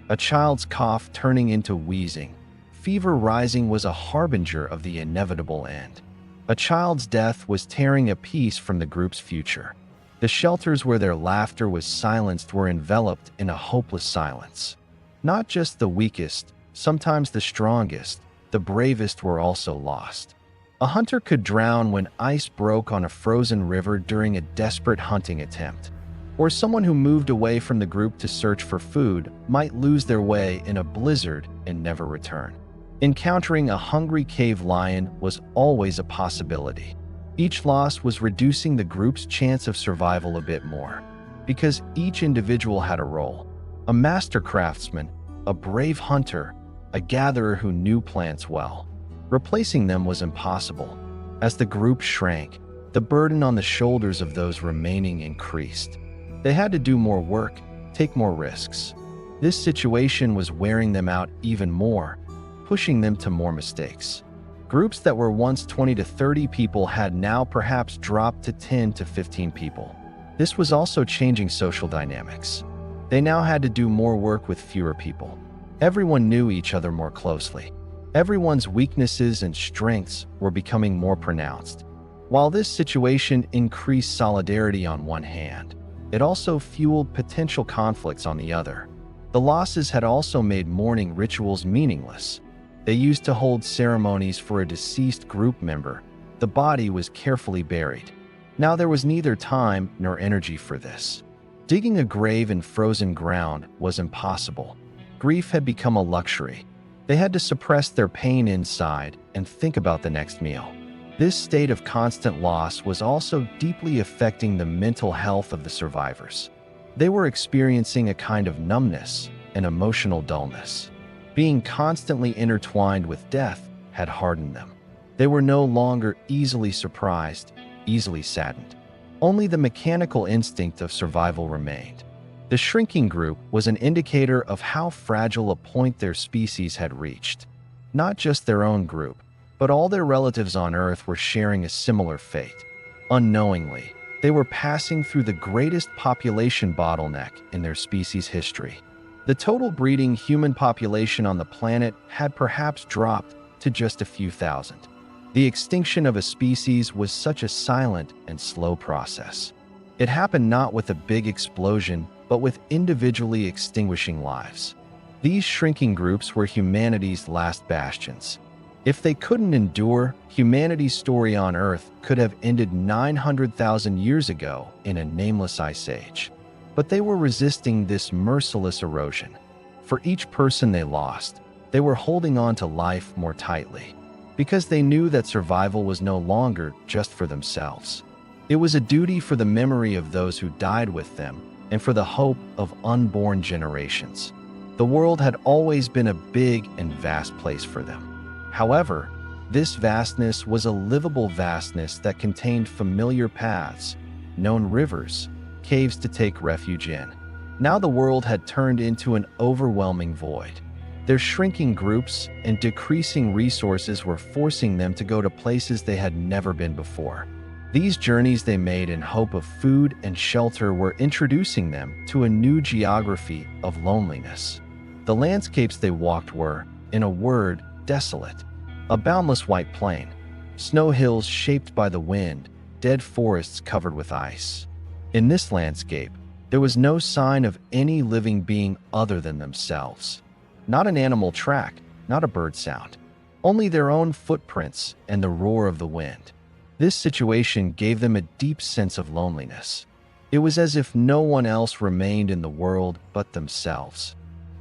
A child's cough turning into wheezing, fever rising was a harbinger of the inevitable end. A child's death was tearing a piece from the group's future. The shelters where their laughter was silenced were enveloped in a hopeless silence. Not just the weakest, sometimes the strongest, the bravest were also lost. A hunter could drown when ice broke on a frozen river during a desperate hunting attempt. Or someone who moved away from the group to search for food might lose their way in a blizzard and never return. Encountering a hungry cave lion was always a possibility. Each loss was reducing the group's chance of survival a bit more, because each individual had a role. A master craftsman, a brave hunter, a gatherer who knew plants well. Replacing them was impossible. As the group shrank, the burden on the shoulders of those remaining increased. They had to do more work, take more risks. This situation was wearing them out even more, pushing them to more mistakes. Groups that were once 20 to 30 people had now perhaps dropped to 10 to 15 people. This was also changing social dynamics. They now had to do more work with fewer people. Everyone knew each other more closely. Everyone's weaknesses and strengths were becoming more pronounced. While this situation increased solidarity on one hand, it also fueled potential conflicts on the other. The losses had also made mourning rituals meaningless. They used to hold ceremonies for a deceased group member. The body was carefully buried. Now there was neither time nor energy for this. Digging a grave in frozen ground was impossible. Grief had become a luxury. They had to suppress their pain inside and think about the next meal. This state of constant loss was also deeply affecting the mental health of the survivors. They were experiencing a kind of numbness and emotional dullness. Being constantly intertwined with death had hardened them. They were no longer easily surprised, easily saddened. Only the mechanical instinct of survival remained. The shrinking group was an indicator of how fragile a point their species had reached. Not just their own group, but all their relatives on Earth were sharing a similar fate. Unknowingly, they were passing through the greatest population bottleneck in their species' history. The total breeding human population on the planet had perhaps dropped to just a few thousand. The extinction of a species was such a silent and slow process. It happened not with a big explosion, but with individually extinguishing lives. These shrinking groups were humanity's last bastions. If they couldn't endure, humanity's story on Earth could have ended 900,000 years ago in a nameless ice age. But they were resisting this merciless erosion. For each person they lost, they were holding on to life more tightly, because they knew that survival was no longer just for themselves. It was a duty for the memory of those who died with them and for the hope of unborn generations. The world had always been a big and vast place for them. However, this vastness was a livable vastness that contained familiar paths, known rivers, caves to take refuge in. Now the world had turned into an overwhelming void. Their shrinking groups and decreasing resources were forcing them to go to places they had never been before. These journeys they made in hope of food and shelter were introducing them to a new geography of loneliness. The landscapes they walked were, in a word, desolate. A boundless white plain, snow hills shaped by the wind, dead forests covered with ice. In this landscape, there was no sign of any living being other than themselves. Not an animal track, not a bird sound. Only their own footprints and the roar of the wind. This situation gave them a deep sense of loneliness. It was as if no one else remained in the world but themselves.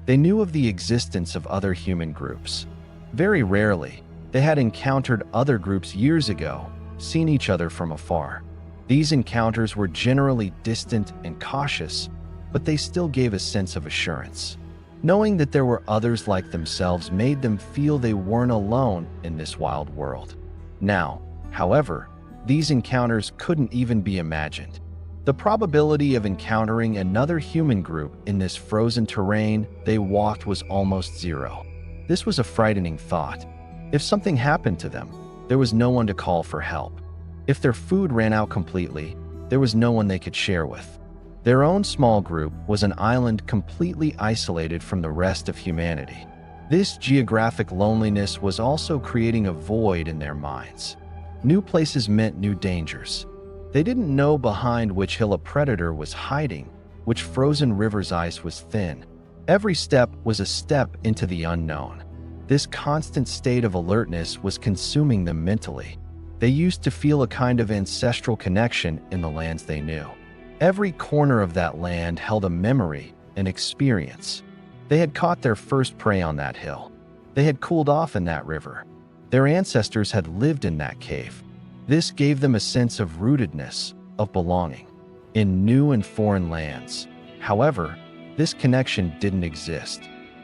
They knew of the existence of other human groups. Very rarely, they had encountered other groups years ago, seen each other from afar. These encounters were generally distant and cautious, but they still gave a sense of assurance. Knowing that there were others like themselves made them feel they weren't alone in this wild world. Now, however, these encounters couldn't even be imagined. The probability of encountering another human group in this frozen terrain they walked was almost zero. This was a frightening thought. If something happened to them, there was no one to call for help. If their food ran out completely, there was no one they could share with. Their own small group was an island completely isolated from the rest of humanity. This geographic loneliness was also creating a void in their minds. New places meant new dangers. They didn't know behind which hill a predator was hiding, which frozen river's ice was thin. Every step was a step into the unknown. This constant state of alertness was consuming them mentally. They used to feel a kind of ancestral connection in the lands they knew. Every corner of that land held a memory, an experience. They had caught their first prey on that hill. They had cooled off in that river. Their ancestors had lived in that cave. This gave them a sense of rootedness, of belonging, in new and foreign lands. However, this connection didn't exist.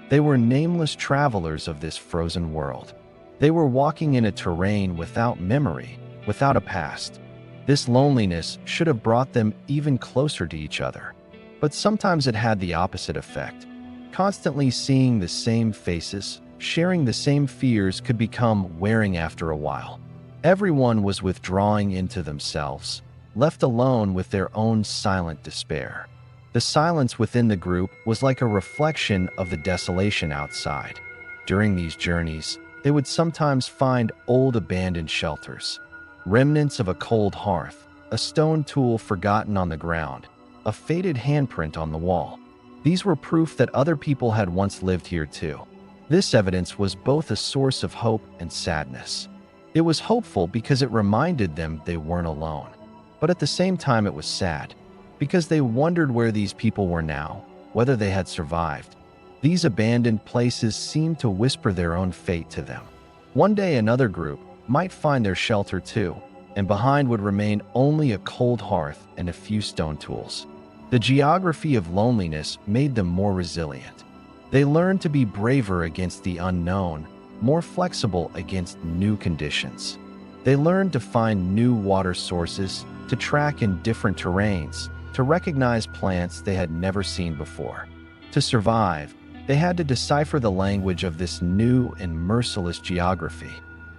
They were nameless travelers of this frozen world. They were walking in a terrain without memory, without a past. This loneliness should have brought them even closer to each other. But sometimes it had the opposite effect. Constantly seeing the same faces, sharing the same fears could become wearing after a while. Everyone was withdrawing into themselves, left alone with their own silent despair. The silence within the group was like a reflection of the desolation outside. During these journeys, they would sometimes find old abandoned shelters, remnants of a cold hearth, a stone tool forgotten on the ground, a faded handprint on the wall. These were proof that other people had once lived here too. This evidence was both a source of hope and sadness. It was hopeful because it reminded them they weren't alone. But at the same time it was sad, because they wondered where these people were now, whether they had survived. These abandoned places seemed to whisper their own fate to them. One day another group might find their shelter too, and behind would remain only a cold hearth and a few stone tools. The geography of loneliness made them more resilient. They learned to be braver against the unknown, more flexible against new conditions. They learned to find new water sources, to track in different terrains, to recognize plants they had never seen before. To survive, they had to decipher the language of this new and merciless geography.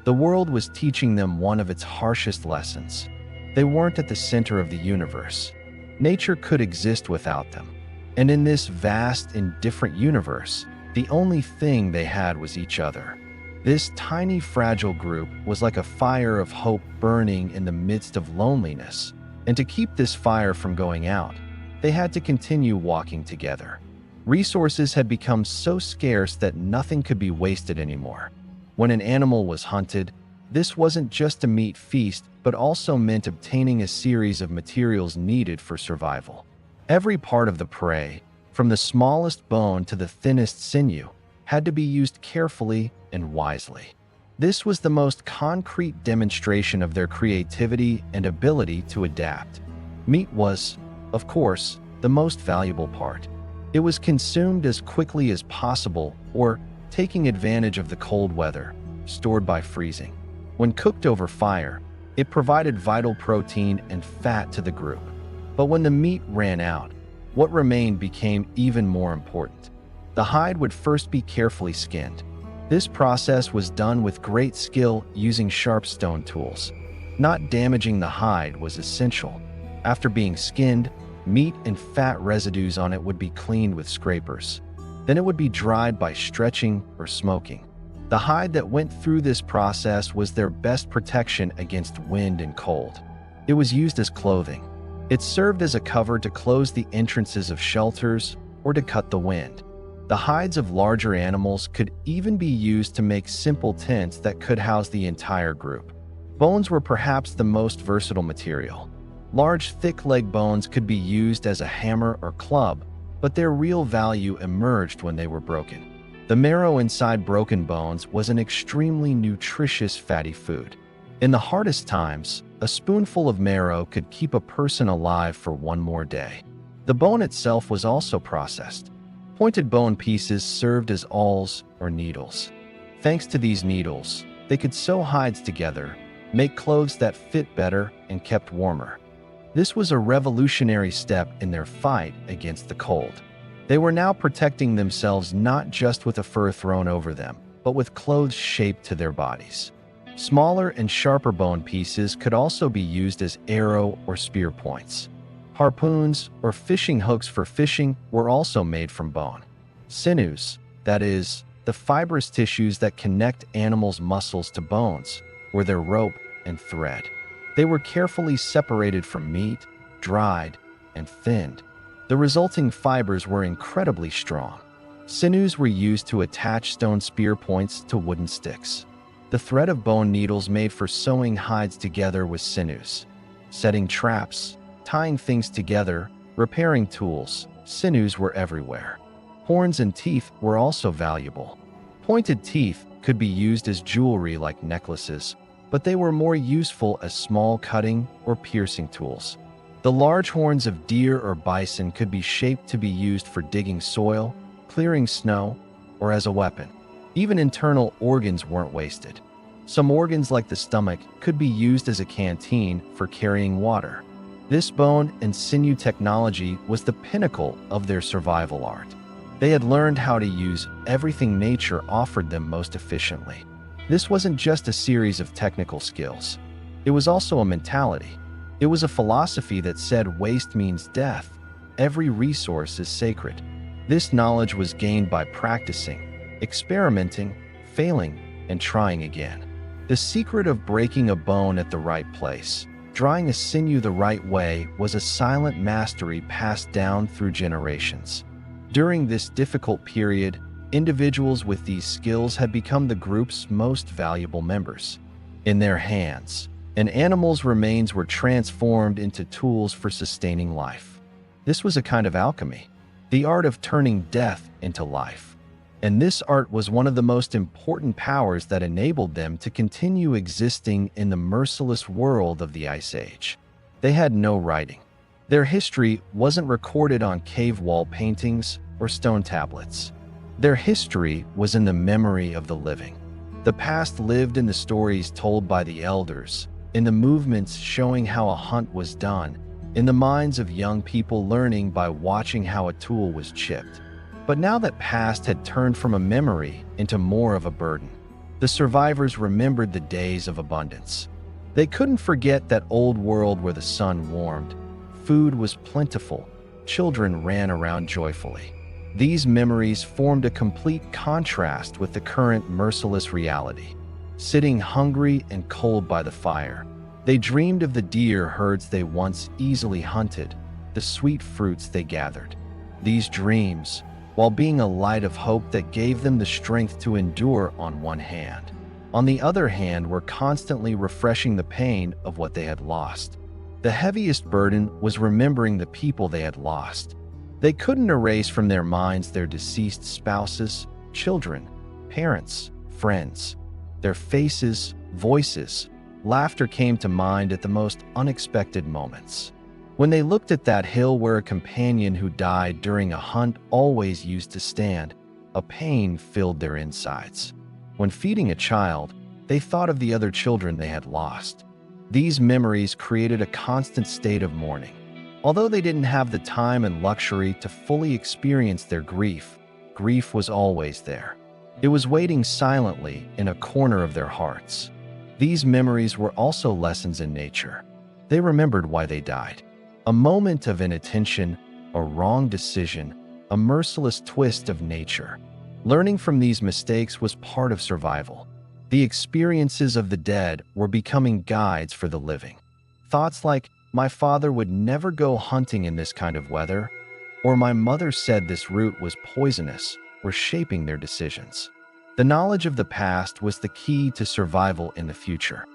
The world was teaching them one of its harshest lessons. They weren't at the center of the universe. Nature could exist without them. And in this vast and different universe, the only thing they had was each other. This tiny, fragile group was like a fire of hope burning in the midst of loneliness. And to keep this fire from going out, they had to continue walking together. Resources had become so scarce that nothing could be wasted anymore. When an animal was hunted, this wasn't just a meat feast, but also meant obtaining a series of materials needed for survival. Every part of the prey, from the smallest bone to the thinnest sinew, had to be used carefully and wisely. This was the most concrete demonstration of their creativity and ability to adapt. Meat was, of course, the most valuable part. It was consumed as quickly as possible or, taking advantage of the cold weather, stored by freezing. When cooked over fire, it provided vital protein and fat to the group. But when the meat ran out, what remained became even more important. The hide would first be carefully skinned. This process was done with great skill using sharp stone tools. Not damaging the hide was essential. After being skinned, meat and fat residues on it would be cleaned with scrapers. Then it would be dried by stretching or smoking. The hide that went through this process was their best protection against wind and cold. It was used as clothing. It served as a cover to close the entrances of shelters or to cut the wind. The hides of larger animals could even be used to make simple tents that could house the entire group. Bones were perhaps the most versatile material. Large, thick leg bones could be used as a hammer or club, but their real value emerged when they were broken. The marrow inside broken bones was an extremely nutritious fatty food. In the hardest times, a spoonful of marrow could keep a person alive for one more day. The bone itself was also processed. Pointed bone pieces served as awls or needles. Thanks to these needles, they could sew hides together, make clothes that fit better and kept warmer. This was a revolutionary step in their fight against the cold. They were now protecting themselves not just with a fur thrown over them, but with clothes shaped to their bodies. Smaller and sharper bone pieces could also be used as arrow or spear points. Harpoons or fishing hooks for fishing were also made from bone. Sinews, that is, the fibrous tissues that connect animals' muscles to bones, were their rope and thread. They were carefully separated from meat, dried, and thinned. The resulting fibers were incredibly strong. Sinews were used to attach stone spear points to wooden sticks. The thread of bone needles made for sewing hides together with sinews. Setting traps, tying things together, repairing tools, sinews were everywhere. Horns and teeth were also valuable. Pointed teeth could be used as jewelry like necklaces, but they were more useful as small cutting or piercing tools. The large horns of deer or bison could be shaped to be used for digging soil, clearing snow, or as a weapon. Even internal organs weren't wasted. Some organs like the stomach could be used as a canteen for carrying water. This bone and sinew technology was the pinnacle of their survival art. They had learned how to use everything nature offered them most efficiently. This wasn't just a series of technical skills. It was also a mentality. It was a philosophy that said waste means death. Every resource is sacred. This knowledge was gained by practicing, experimenting, failing, and trying again. The secret of breaking a bone at the right place, drawing a sinew the right way, was a silent mastery passed down through generations. During this difficult period, individuals with these skills had become the group's most valuable members. In their hands, an animal's remains were transformed into tools for sustaining life. This was a kind of alchemy, the art of turning death into life. And this art was one of the most important powers that enabled them to continue existing in the merciless world of the Ice Age. They had no writing. Their history wasn't recorded on cave wall paintings or stone tablets. Their history was in the memory of the living. The past lived in the stories told by the elders, in the movements showing how a hunt was done, in the minds of young people learning by watching how a tool was chipped. But now that past had turned from a memory into more of a burden. The survivors remembered the days of abundance. They couldn't forget that old world where the sun warmed, food was plentiful, children ran around joyfully. These memories formed a complete contrast with the current merciless reality. Sitting hungry and cold by the fire, they dreamed of the deer herds they once easily hunted, the sweet fruits they gathered. These dreams, while being a light of hope that gave them the strength to endure on one hand, on the other hand, were constantly refreshing the pain of what they had lost. The heaviest burden was remembering the people they had lost. They couldn't erase from their minds their deceased spouses, children, parents, friends. Their faces, voices, laughter came to mind at the most unexpected moments. When they looked at that hill where a companion who died during a hunt always used to stand, a pain filled their insides. When feeding a child, they thought of the other children they had lost. These memories created a constant state of mourning. Although they didn't have the time and luxury to fully experience their grief, grief was always there. It was waiting silently in a corner of their hearts. These memories were also lessons in nature. They remembered why they died. A moment of inattention, a wrong decision, a merciless twist of nature. Learning from these mistakes was part of survival. The experiences of the dead were becoming guides for the living. Thoughts like, "My father would never go hunting in this kind of weather," or "My mother said this root was poisonous," were shaping their decisions. The knowledge of the past was the key to survival in the future.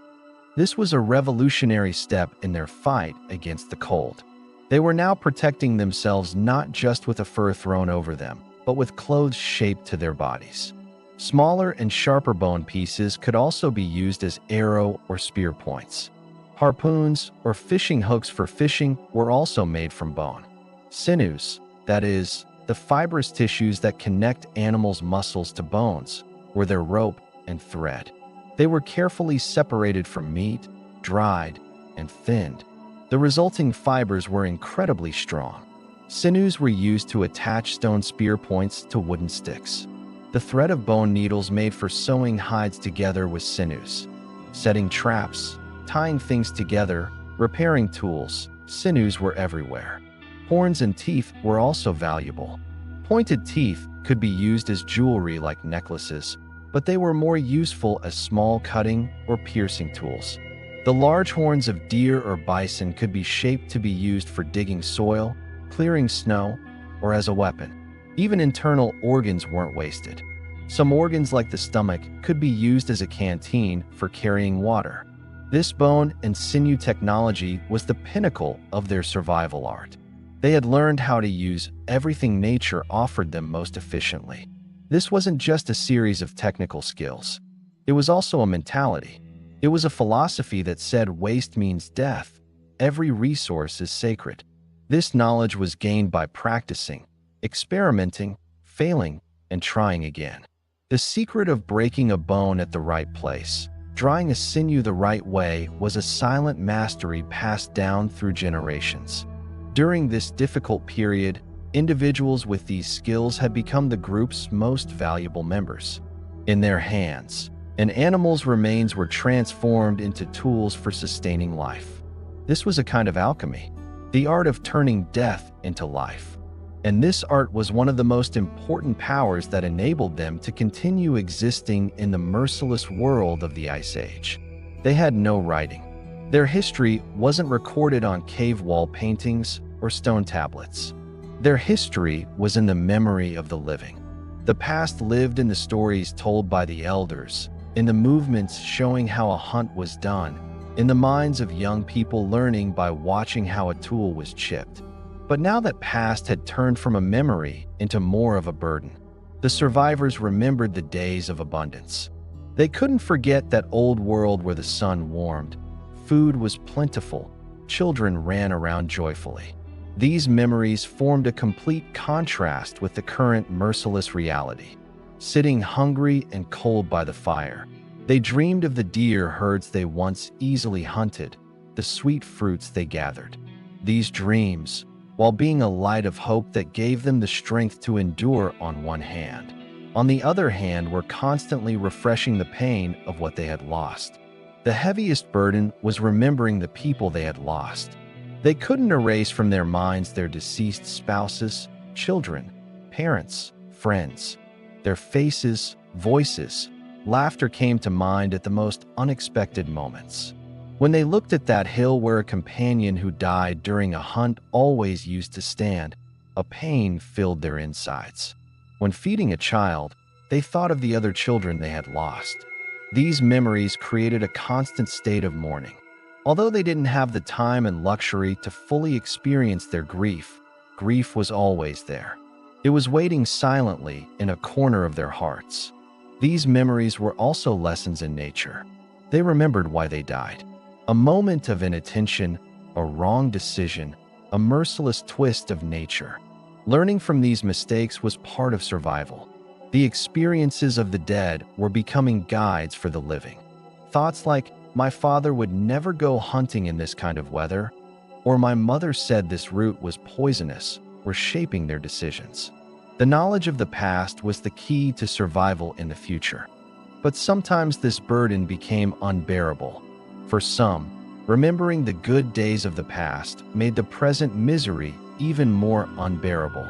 This was a revolutionary step in their fight against the cold. They were now protecting themselves not just with a fur thrown over them, but with clothes shaped to their bodies. Smaller and sharper bone pieces could also be used as arrow or spear points. Harpoons or fishing hooks for fishing were also made from bone. Sinews, that is, the fibrous tissues that connect animals' muscles to bones, were their rope and thread. They were carefully separated from meat, dried, and thinned. The resulting fibers were incredibly strong. Sinews were used to attach stone spear points to wooden sticks. The thread of bone needles made for sewing hides together with sinews. Setting traps, tying things together, repairing tools, sinews were everywhere. Horns and teeth were also valuable. Pointed teeth could be used as jewelry like necklaces, but they were more useful as small cutting or piercing tools. The large horns of deer or bison could be shaped to be used for digging soil, clearing snow, or as a weapon. Even internal organs weren't wasted. Some organs like the stomach could be used as a canteen for carrying water. This bone and sinew technology was the pinnacle of their survival art. They had learned how to use everything nature offered them most efficiently. This wasn't just a series of technical skills. It was also a mentality. It was a philosophy that said waste means death. Every resource is sacred. This knowledge was gained by practicing, experimenting, failing, and trying again. The secret of breaking a bone at the right place, drawing a sinew the right way, was a silent mastery passed down through generations. During this difficult period, individuals with these skills had become the group's most valuable members. In their hands, an animal's remains were transformed into tools for sustaining life. This was a kind of alchemy, the art of turning death into life. And this art was one of the most important powers that enabled them to continue existing in the merciless world of the Ice Age. They had no writing. Their history wasn't recorded on cave wall paintings or stone tablets. Their history was in the memory of the living. The past lived in the stories told by the elders, in the movements showing how a hunt was done, in the minds of young people learning by watching how a tool was chipped. But now that past had turned from a memory into more of a burden. The survivors remembered the days of abundance. They couldn't forget that old world where the sun warmed, food was plentiful, children ran around joyfully. These memories formed a complete contrast with the current merciless reality. Sitting hungry and cold by the fire, they dreamed of the deer herds they once easily hunted, the sweet fruits they gathered. These dreams, while being a light of hope that gave them the strength to endure on one hand, on the other hand, were constantly refreshing the pain of what they had lost. The heaviest burden was remembering the people they had lost. They couldn't erase from their minds their deceased spouses, children, parents, friends. Their faces, voices, laughter came to mind at the most unexpected moments. When they looked at that hill where a companion who died during a hunt always used to stand, a pain filled their insides. When feeding a child, they thought of the other children they had lost. These memories created a constant state of mourning. Although they didn't have the time and luxury to fully experience their grief, grief was always there. It was waiting silently in a corner of their hearts. These memories were also lessons in nature. They remembered why they died. A moment of inattention, a wrong decision, a merciless twist of nature. Learning from these mistakes was part of survival. The experiences of the dead were becoming guides for the living. Thoughts like, "My father would never go hunting in this kind of weather," or "My mother said this route was poisonous," were shaping their decisions. The knowledge of the past was the key to survival in the future. But sometimes this burden became unbearable. For some, remembering the good days of the past made the present misery even more unbearable.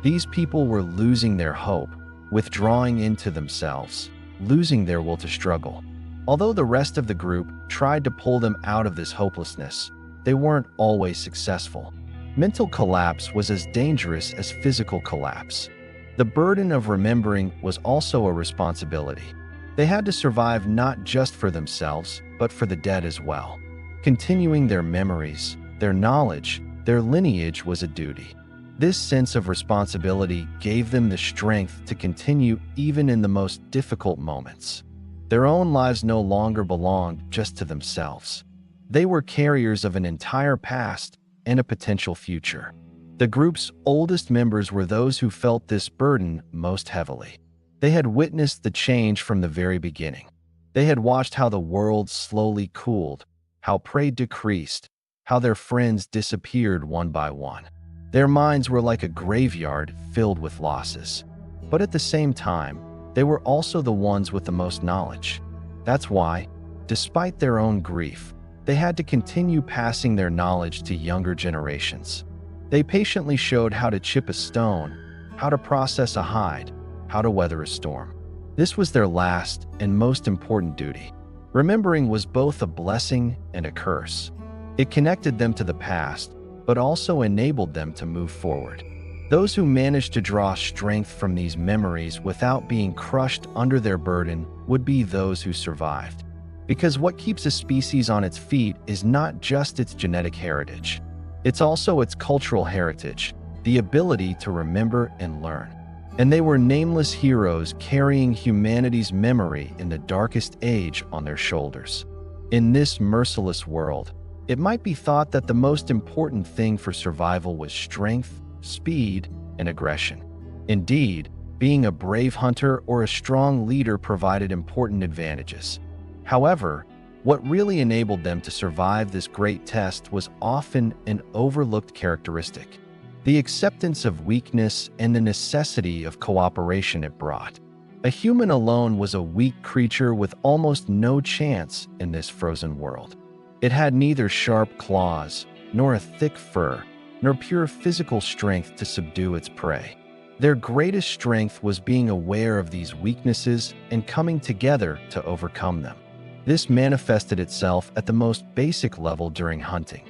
These people were losing their hope, withdrawing into themselves, losing their will to struggle. Although the rest of the group tried to pull them out of this hopelessness, they weren't always successful. Mental collapse was as dangerous as physical collapse. The burden of remembering was also a responsibility. They had to survive not just for themselves, but for the dead as well. Continuing their memories, their knowledge, their lineage was a duty. This sense of responsibility gave them the strength to continue even in the most difficult moments. Their own lives no longer belonged just to themselves. They were carriers of an entire past and a potential future. The group's oldest members were those who felt this burden most heavily. They had witnessed the change from the very beginning. They had watched how the world slowly cooled, how prey decreased, how their friends disappeared one by one. Their minds were like a graveyard filled with losses. But at the same time, they were also the ones with the most knowledge. That's why, despite their own grief, they had to continue passing their knowledge to younger generations. They patiently showed how to chip a stone, how to process a hide, how to weather a storm. This was their last and most important duty. Remembering was both a blessing and a curse. It connected them to the past, but also enabled them to move forward. Those who managed to draw strength from these memories without being crushed under their burden would be those who survived. Because what keeps a species on its feet is not just its genetic heritage. It's also its cultural heritage, the ability to remember and learn. And they were nameless heroes carrying humanity's memory in the darkest age on their shoulders. In this merciless world, it might be thought that the most important thing for survival was strength, speed, and aggression. Indeed, being a brave hunter or a strong leader provided important advantages. However, what really enabled them to survive this great test was often an overlooked characteristic: the acceptance of weakness and the necessity of cooperation it brought. A human alone was a weak creature with almost no chance in this frozen world. It had neither sharp claws, nor a thick fur, nor pure physical strength to subdue its prey. Their greatest strength was being aware of these weaknesses and coming together to overcome them. This manifested itself at the most basic level during hunting.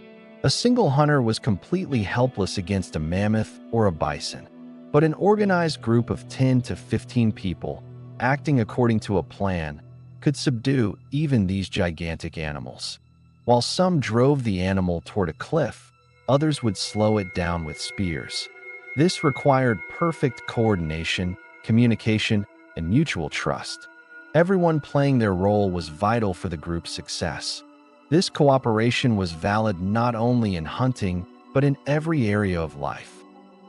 A single hunter was completely helpless against a mammoth or a bison, but an organized group of 10 to 15 people, acting according to a plan, could subdue even these gigantic animals. While some drove the animal toward a cliff, others would slow it down with spears. This required perfect coordination, communication, and mutual trust. Everyone playing their role was vital for the group's success. This cooperation was valid not only in hunting, but in every area of life.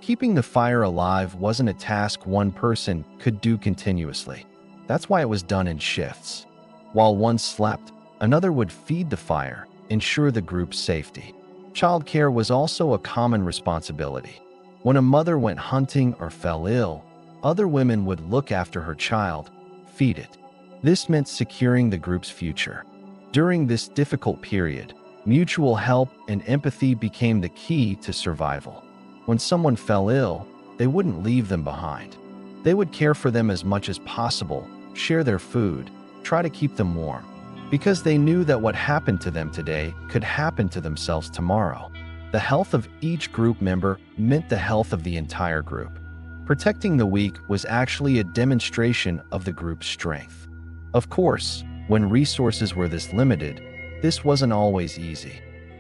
Keeping the fire alive wasn't a task one person could do continuously. That's why it was done in shifts. While one slept, another would feed the fire, ensure the group's safety. Childcare was also a common responsibility. When a mother went hunting or fell ill, other women would look after her child, feed it. This meant securing the group's future. During this difficult period, mutual help and empathy became the key to survival. When someone fell ill, they wouldn't leave them behind. They would care for them as much as possible, share their food, try to keep them warm. Because they knew that what happened to them today could happen to themselves tomorrow. The health of each group member meant the health of the entire group. Protecting the weak was actually a demonstration of the group's strength. Of course, When resources were this limited, this wasn't always easy.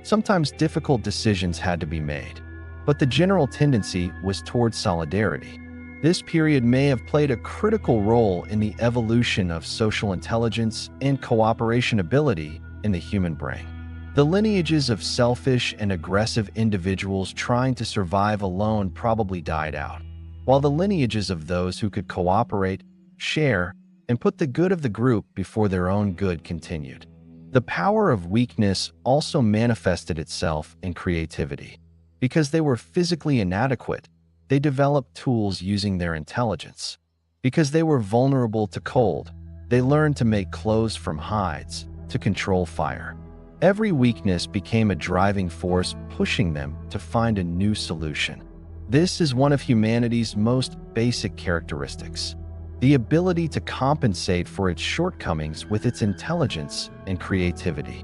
Sometimes difficult decisions had to be made, but the general tendency was towards solidarity. This period may have played a critical role in the evolution of social intelligence and cooperation ability in the human brain. The lineages of selfish and aggressive individuals trying to survive alone probably died out, while the lineages of those who could cooperate, share, and put the good of the group before their own good continued. The power of weakness also manifested itself in creativity. Because they were physically inadequate, they developed tools using their intelligence. Because they were vulnerable to cold, they learned to make clothes from hides, to control fire. Every weakness became a driving force, pushing them to find a new solution. This is one of humanity's most basic characteristics: the ability to compensate for its shortcomings with its intelligence and creativity.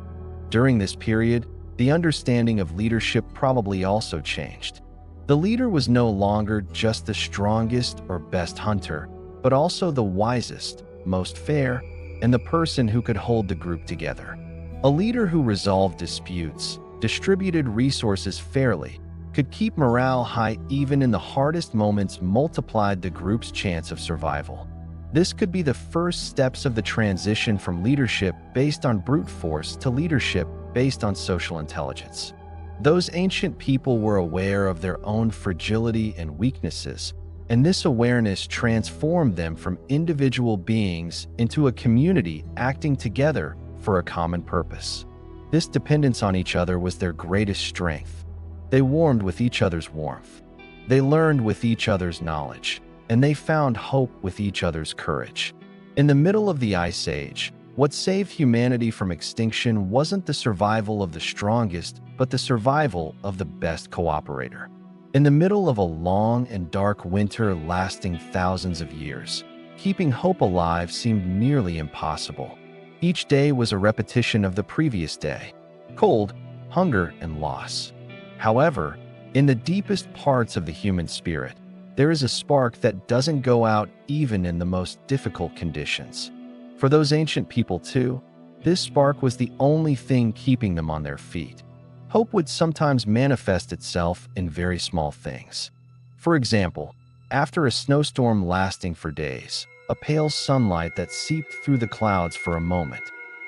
During this period, the understanding of leadership probably also changed. The leader was no longer just the strongest or best hunter, but also the wisest, most fair, and the person who could hold the group together. A leader who resolved disputes, distributed resources fairly, could keep morale high even in the hardest moments, multiplied the group's chance of survival. This could be the first steps of the transition from leadership based on brute force to leadership based on social intelligence. Those ancient people were aware of their own fragility and weaknesses, and this awareness transformed them from individual beings into a community acting together for a common purpose. This dependence on each other was their greatest strength. They warmed with each other's warmth. They learned with each other's knowledge, and they found hope with each other's courage. In the middle of the Ice Age, what saved humanity from extinction wasn't the survival of the strongest, but the survival of the best cooperator. In the middle of a long and dark winter lasting thousands of years, keeping hope alive seemed nearly impossible. Each day was a repetition of the previous day: cold, hunger, and loss. However, in the deepest parts of the human spirit, there is a spark that doesn't go out even in the most difficult conditions. For those ancient people too, this spark was the only thing keeping them on their feet. Hope would sometimes manifest itself in very small things. For example, after a snowstorm lasting for days, a pale sunlight that seeped through the clouds for a moment.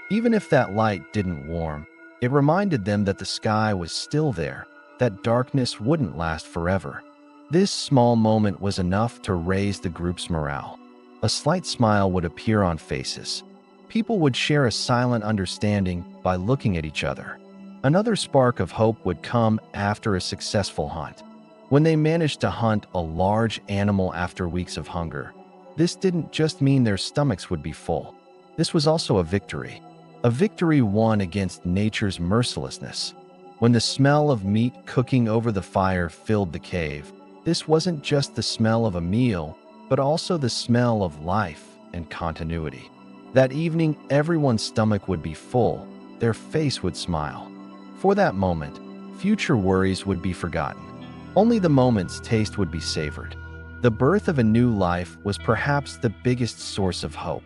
Even if that light didn't warm, it reminded them that the sky was still there, that darkness wouldn't last forever. This small moment was enough to raise the group's morale. A slight smile would appear on faces. People would share a silent understanding by looking at each other. Another spark of hope would come after a successful hunt. When they managed to hunt a large animal after weeks of hunger, this didn't just mean their stomachs would be full. This was also a victory won against nature's mercilessness. When the smell of meat cooking over the fire filled the cave, this wasn't just the smell of a meal, but also the smell of life and continuity. That evening, everyone's stomach would be full, their face would smile. For that moment, future worries would be forgotten. Only the moment's taste would be savored. The birth of a new life was perhaps the biggest source of hope.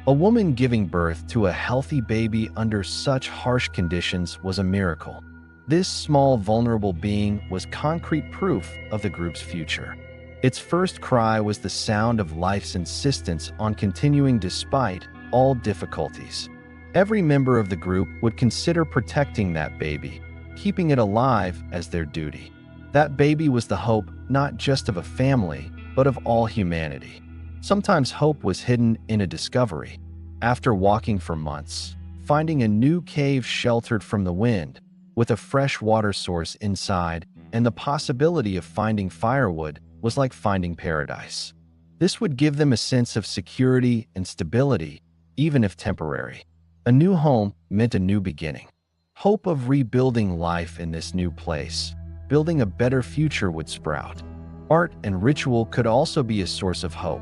A woman giving birth to a healthy baby under such harsh conditions was a miracle. This small, vulnerable being was concrete proof of the group's future. Its first cry was the sound of life's insistence on continuing despite all difficulties. Every member of the group would consider protecting that baby, keeping it alive as their duty. That baby was the hope not just of a family, but of all humanity. Sometimes hope was hidden in a discovery. After walking for months, finding a new cave sheltered from the wind, with a fresh water source inside and the possibility of finding firewood, was like finding paradise. This would give them a sense of security and stability, even if temporary. A new home meant a new beginning. Hope of rebuilding life in this new place, building a better future would sprout. Art and ritual could also be a source of hope.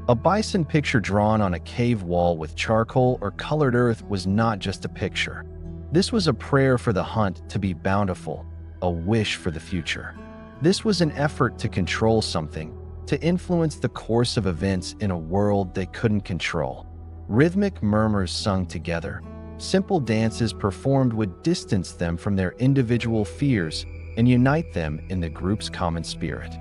A bison picture drawn on a cave wall with charcoal or colored earth was not just a picture. This was a prayer for the hunt to be bountiful, a wish for the future. This was an effort to control something, to influence the course of events in a world they couldn't control. Rhythmic murmurs sung together. Simple dances performed would distance them from their individual fears and unite them in the group's common spirit.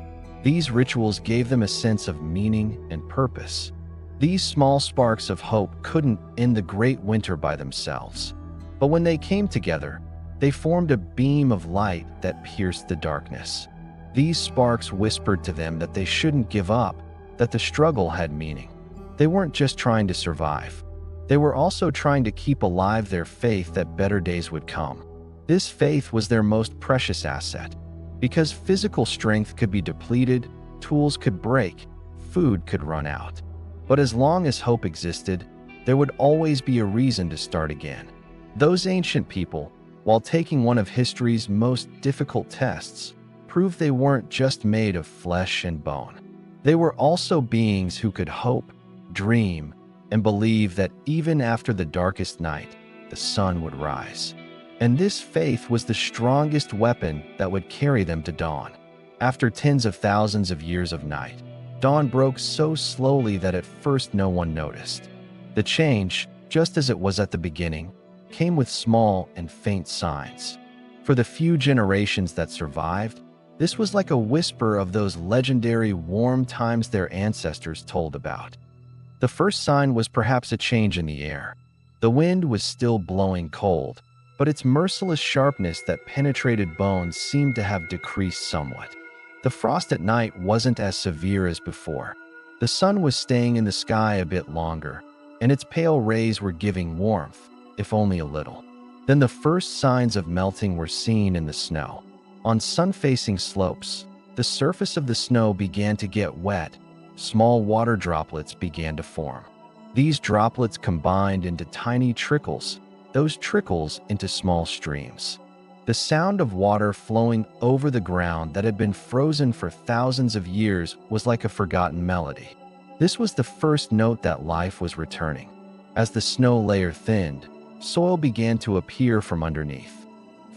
These rituals gave them a sense of meaning and purpose. These small sparks of hope couldn't end the great winter by themselves. But when they came together, they formed a beam of light that pierced the darkness. These sparks whispered to them that they shouldn't give up, that the struggle had meaning. They weren't just trying to survive. They were also trying to keep alive their faith that better days would come. This faith was their most precious asset. Because physical strength could be depleted, tools could break, food could run out. But as long as hope existed, there would always be a reason to start again. Those ancient people, while taking one of history's most difficult tests, proved they weren't just made of flesh and bone. They were also beings who could hope, dream, and believe that even after the darkest night, the sun would rise. And this faith was the strongest weapon that would carry them to dawn. After tens of thousands of years of night, dawn broke so slowly that at first no one noticed. The change, just as it was at the beginning, came with small and faint signs. For the few generations that survived, this was like a whisper of those legendary warm times their ancestors told about. The first sign was perhaps a change in the air. The wind was still blowing cold, but its merciless sharpness that penetrated bones seemed to have decreased somewhat. The frost at night wasn't as severe as before. The sun was staying in the sky a bit longer, and its pale rays were giving warmth, if only a little. Then the first signs of melting were seen in the snow. On sun-facing slopes, the surface of the snow began to get wet. Small water droplets began to form. These droplets combined into tiny trickles, those trickles into small streams. The sound of water flowing over the ground that had been frozen for thousands of years was like a forgotten melody. This was the first note that life was returning. As the snow layer thinned, soil began to appear from underneath.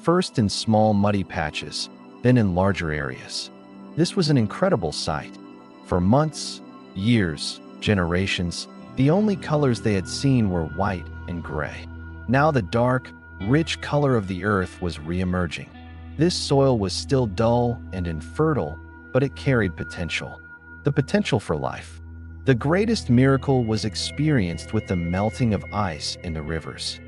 First in small muddy patches, then in larger areas. This was an incredible sight. For months, years, generations, the only colors they had seen were white and gray. Now the dark, rich color of the earth was re-emerging. This soil was still dull and infertile, but it carried potential. The potential for life. The greatest miracle was experienced with the melting of ice in the rivers.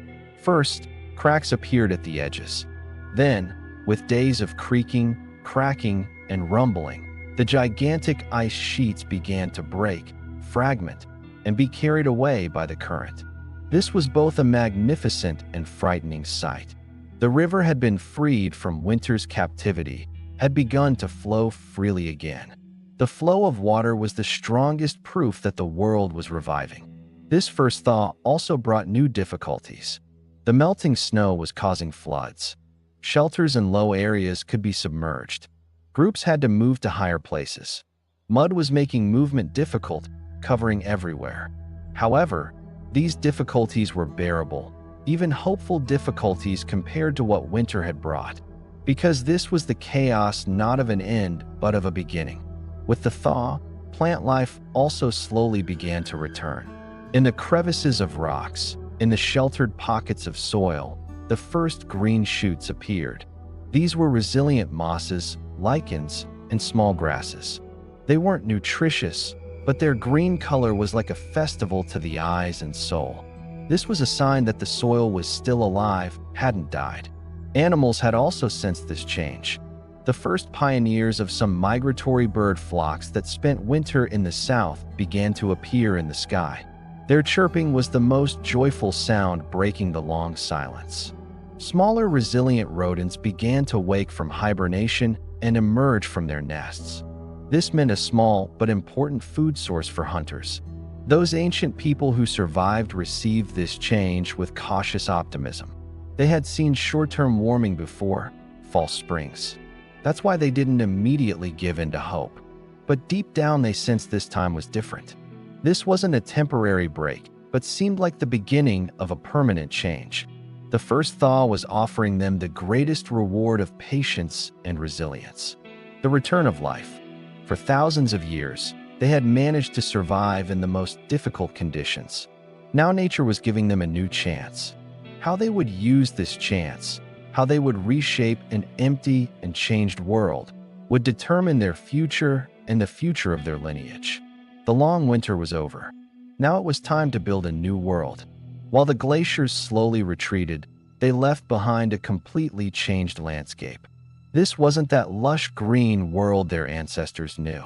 First, cracks appeared at the edges. Then, with days of creaking, cracking, and rumbling, the gigantic ice sheets began to break, fragment, and be carried away by the current. This was both a magnificent and frightening sight. The river had been freed from winter's captivity, had begun to flow freely again. The flow of water was the strongest proof that the world was reviving. This first thaw also brought new difficulties. The melting snow was causing floods. Shelters in low areas could be submerged. Groups had to move to higher places. Mud was making movement difficult, covering everywhere. However, these difficulties were bearable, even hopeful difficulties compared to what winter had brought, because this was the chaos not of an end but of a beginning. With the thaw, plant life also slowly began to return. In the crevices of rocks, in the sheltered pockets of soil, the first green shoots appeared. These were resilient mosses, lichens, and small grasses. They weren't nutritious, but their green color was like a festival to the eyes and soul. This was a sign that the soil was still alive, hadn't died. Animals had also sensed this change. The first pioneers of some migratory bird flocks that spent winter in the south began to appear in the sky. Their chirping was the most joyful sound breaking the long silence. Smaller resilient rodents began to wake from hibernation and emerge from their nests. This meant a small but important food source for hunters. Those ancient people who survived received this change with cautious optimism. They had seen short-term warming before, false springs. That's why they didn't immediately give in to hope. But deep down they sensed this time was different. This wasn't a temporary break, but seemed like the beginning of a permanent change. The first thaw was offering them the greatest reward of patience and resilience. The return of life. For thousands of years, they had managed to survive in the most difficult conditions. Now nature was giving them a new chance. How they would use this chance, how they would reshape an empty and changed world, would determine their future and the future of their lineage. The long winter was over. Now it was time to build a new world. While the glaciers slowly retreated, they left behind a completely changed landscape. This wasn't that lush green world their ancestors knew.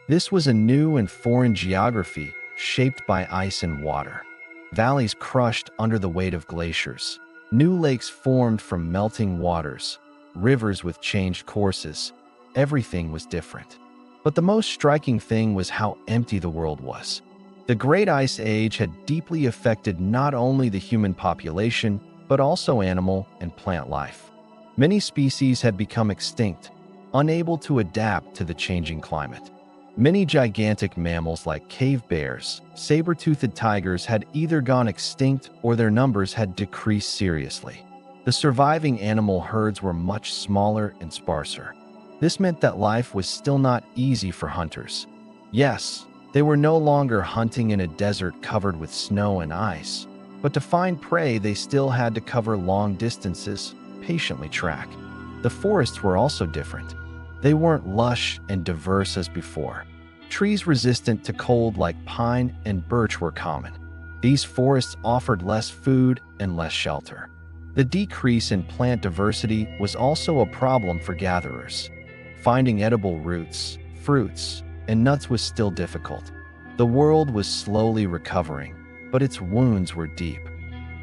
This was a new and foreign geography shaped by ice and water. Valleys crushed under the weight of glaciers. New lakes formed from melting waters. Rivers with changed courses. Everything was different. But the most striking thing was how empty the world was. The Great Ice Age had deeply affected not only the human population, but also animal and plant life. Many species had become extinct, unable to adapt to the changing climate. Many gigantic mammals like cave bears, saber-toothed tigers had either gone extinct or their numbers had decreased seriously. The surviving animal herds were much smaller and sparser. This meant that life was still not easy for hunters. Yes, they were no longer hunting in a desert covered with snow and ice, but to find prey they still had to cover long distances, patiently track. The forests were also different. They weren't lush and diverse as before. Trees resistant to cold like pine and birch were common. These forests offered less food and less shelter. The decrease in plant diversity was also a problem for gatherers. Finding edible roots, fruits, and nuts was still difficult. The world was slowly recovering, but its wounds were deep.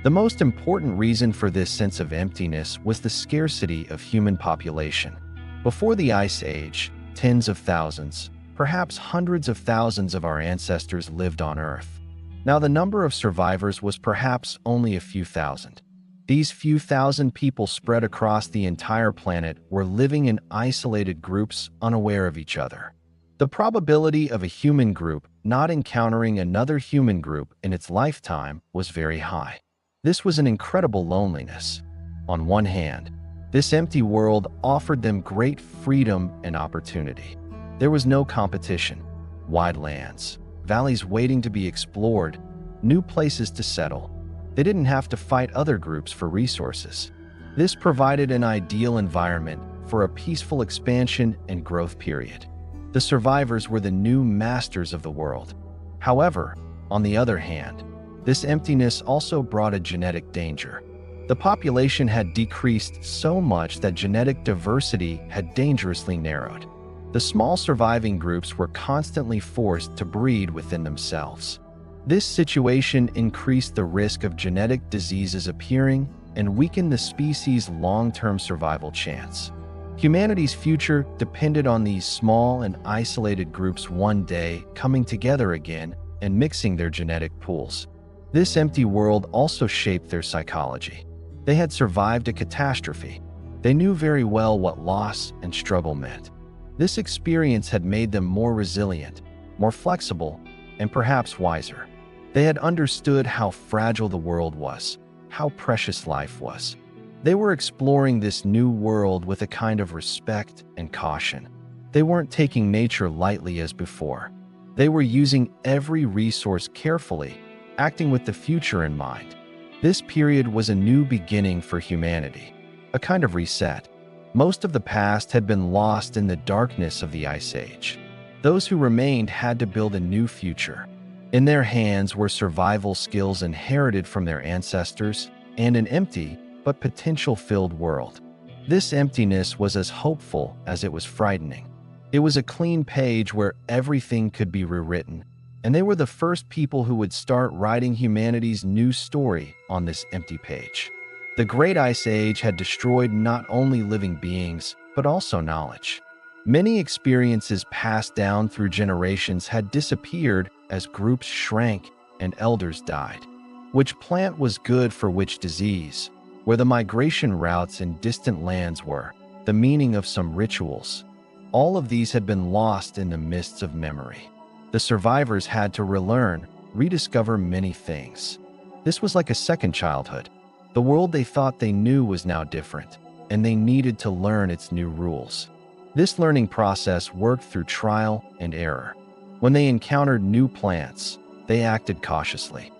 The most important reason for this sense of emptiness was the scarcity of human population. Before the Ice Age, tens of thousands, perhaps hundreds of thousands of our ancestors lived on Earth. Now the number of survivors was perhaps only a few thousand. These few thousand people spread across the entire planet were living in isolated groups unaware of each other. The probability of a human group not encountering another human group in its lifetime was very high. This was an incredible loneliness. On one hand, this empty world offered them great freedom and opportunity. There was no competition, wide lands, valleys waiting to be explored, new places to settle. They didn't have to fight other groups for resources. This provided an ideal environment for a peaceful expansion and growth period. The survivors were the new masters of the world. However, on the other hand, this emptiness also brought a genetic danger. The population had decreased so much that genetic diversity had dangerously narrowed. The small surviving groups were constantly forced to breed within themselves. This situation increased the risk of genetic diseases appearing and weakened the species' long-term survival chance. Humanity's future depended on these small and isolated groups one day coming together again and mixing their genetic pools. This empty world also shaped their psychology. They had survived a catastrophe. They knew very well what loss and struggle meant. This experience had made them more resilient, more flexible, and perhaps wiser. They had understood how fragile the world was, how precious life was. They were exploring this new world with a kind of respect and caution. They weren't taking nature lightly as before. They were using every resource carefully, acting with the future in mind. This period was a new beginning for humanity, a kind of reset. Most of the past had been lost in the darkness of the Ice Age. Those who remained had to build a new future. In their hands were survival skills inherited from their ancestors and an empty but potential-filled world. This emptiness was as hopeful as it was frightening. It was a clean page where everything could be rewritten, and they were the first people who would start writing humanity's new story on this empty page. The Great Ice Age had destroyed not only living beings, but also knowledge. Many experiences passed down through generations had disappeared as groups shrank and elders died. Which plant was good for which disease, where the migration routes in distant lands were, the meaning of some rituals. All of these had been lost in the mists of memory. The survivors had to relearn, rediscover many things. This was like a second childhood. The world they thought they knew was now different, and they needed to learn its new rules. This learning process worked through trial and error. When they encountered new plants, they acted cautiously.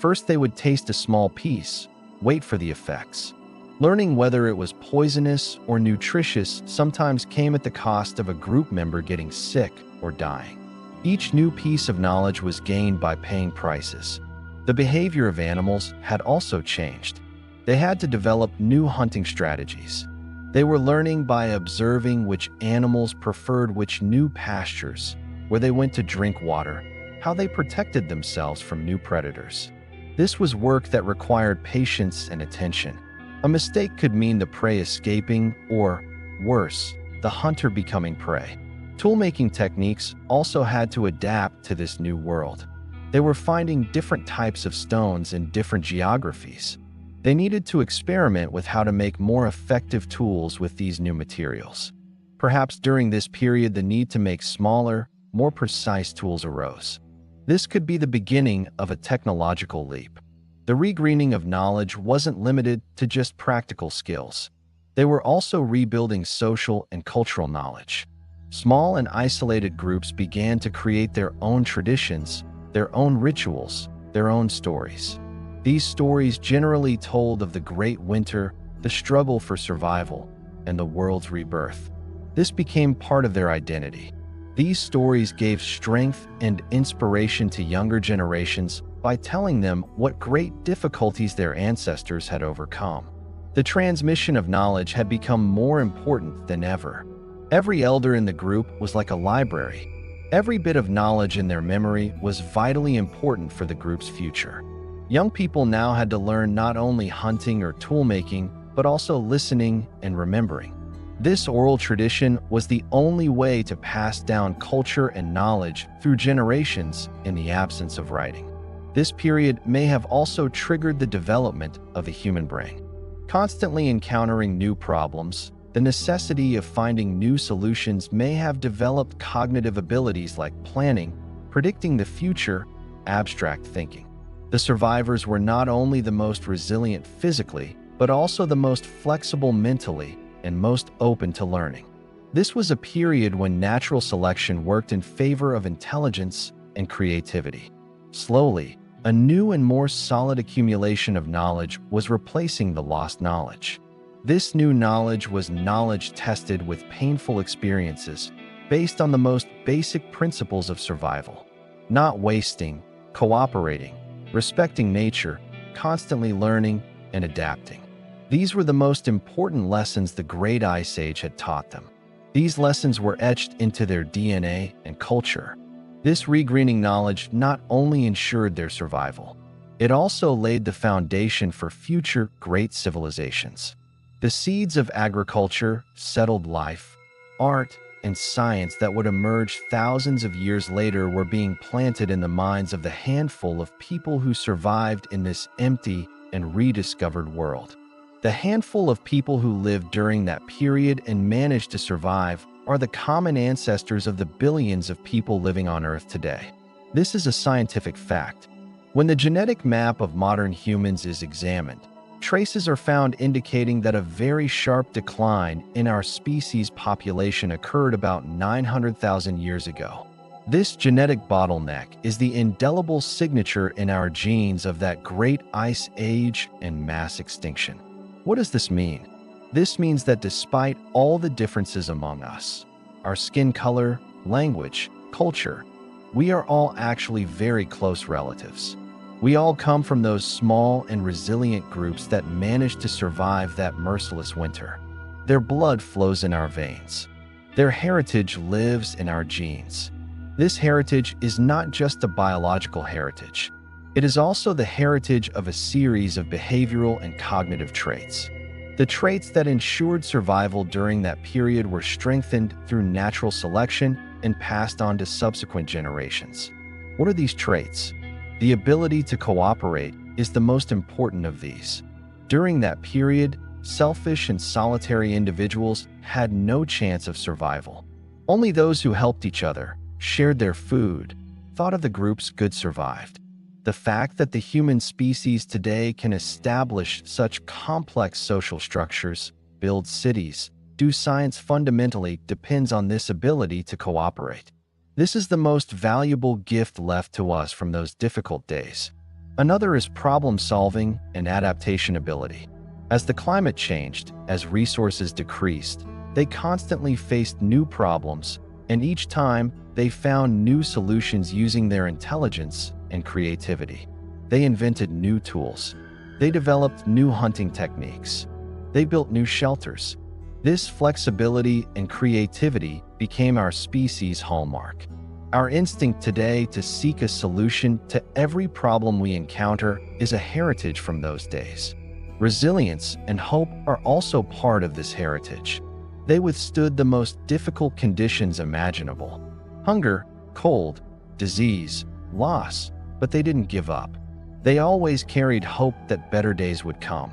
First, they would taste a small piece, wait for the effects. Learning whether it was poisonous or nutritious sometimes came at the cost of a group member getting sick or dying. Each new piece of knowledge was gained by paying prices. The behavior of animals had also changed. They had to develop new hunting strategies. They were learning by observing which animals preferred which new pastures, where they went to drink water, how they protected themselves from new predators. This was work that required patience and attention. A mistake could mean the prey escaping or, worse, the hunter becoming prey. Toolmaking techniques also had to adapt to this new world. They were finding different types of stones in different geographies. They needed to experiment with how to make more effective tools with these new materials. Perhaps during this period, the need to make smaller, more precise tools arose. This could be the beginning of a technological leap. The regreening of knowledge wasn't limited to just practical skills. They were also rebuilding social and cultural knowledge. Small and isolated groups began to create their own traditions, their own rituals, their own stories. These stories generally told of the great winter, the struggle for survival, and the world's rebirth. This became part of their identity. These stories gave strength and inspiration to younger generations by telling them what great difficulties their ancestors had overcome. The transmission of knowledge had become more important than ever. Every elder in the group was like a library. Every bit of knowledge in their memory was vitally important for the group's future. Young people now had to learn not only hunting or toolmaking, but also listening and remembering. This oral tradition was the only way to pass down culture and knowledge through generations in the absence of writing. This period may have also triggered the development of the human brain. Constantly encountering new problems, the necessity of finding new solutions may have developed cognitive abilities like planning, predicting the future, abstract thinking. The survivors were not only the most resilient physically, but also the most flexible mentally and most open to learning. This was a period when natural selection worked in favor of intelligence and creativity. Slowly, a new and more solid accumulation of knowledge was replacing the lost knowledge. This new knowledge was knowledge tested with painful experiences based on the most basic principles of survival. Not wasting, cooperating, respecting nature, constantly learning, and adapting. These were the most important lessons the Great Ice Age had taught them. These lessons were etched into their DNA and culture. This regreening knowledge not only ensured their survival, it also laid the foundation for future great civilizations. The seeds of agriculture, settled life, art, and science that would emerge thousands of years later were being planted in the minds of the handful of people who survived in this empty and rediscovered world. The handful of people who lived during that period and managed to survive are the common ancestors of the billions of people living on Earth today. This is a scientific fact. When the genetic map of modern humans is examined, traces are found indicating that a very sharp decline in our species population occurred about 900,000 years ago. This genetic bottleneck is the indelible signature in our genes of that great ice age and mass extinction. What does this mean? This means that despite all the differences among us, our skin color, language, culture, we are all actually very close relatives. We all come from those small and resilient groups that managed to survive that merciless winter. Their blood flows in our veins. Their heritage lives in our genes. This heritage is not just a biological heritage. It is also the heritage of a series of behavioral and cognitive traits. The traits that ensured survival during that period were strengthened through natural selection and passed on to subsequent generations. What are these traits? The ability to cooperate is the most important of these. During that period, selfish and solitary individuals had no chance of survival. Only those who helped each other, shared their food, thought of the group's good survived. The fact that the human species today can establish such complex social structures, build cities, do science fundamentally depends on this ability to cooperate. This is the most valuable gift left to us from those difficult days. Another is problem solving and adaptation ability. As the climate changed, as resources decreased, they constantly faced new problems, and each time they found new solutions using their intelligence and creativity. They invented new tools. They developed new hunting techniques. They built new shelters. This flexibility and creativity became our species' hallmark. Our instinct today to seek a solution to every problem we encounter is a heritage from those days. Resilience and hope are also part of this heritage. They withstood the most difficult conditions imaginable: hunger, cold, disease, loss, but they didn't give up. They always carried hope that better days would come.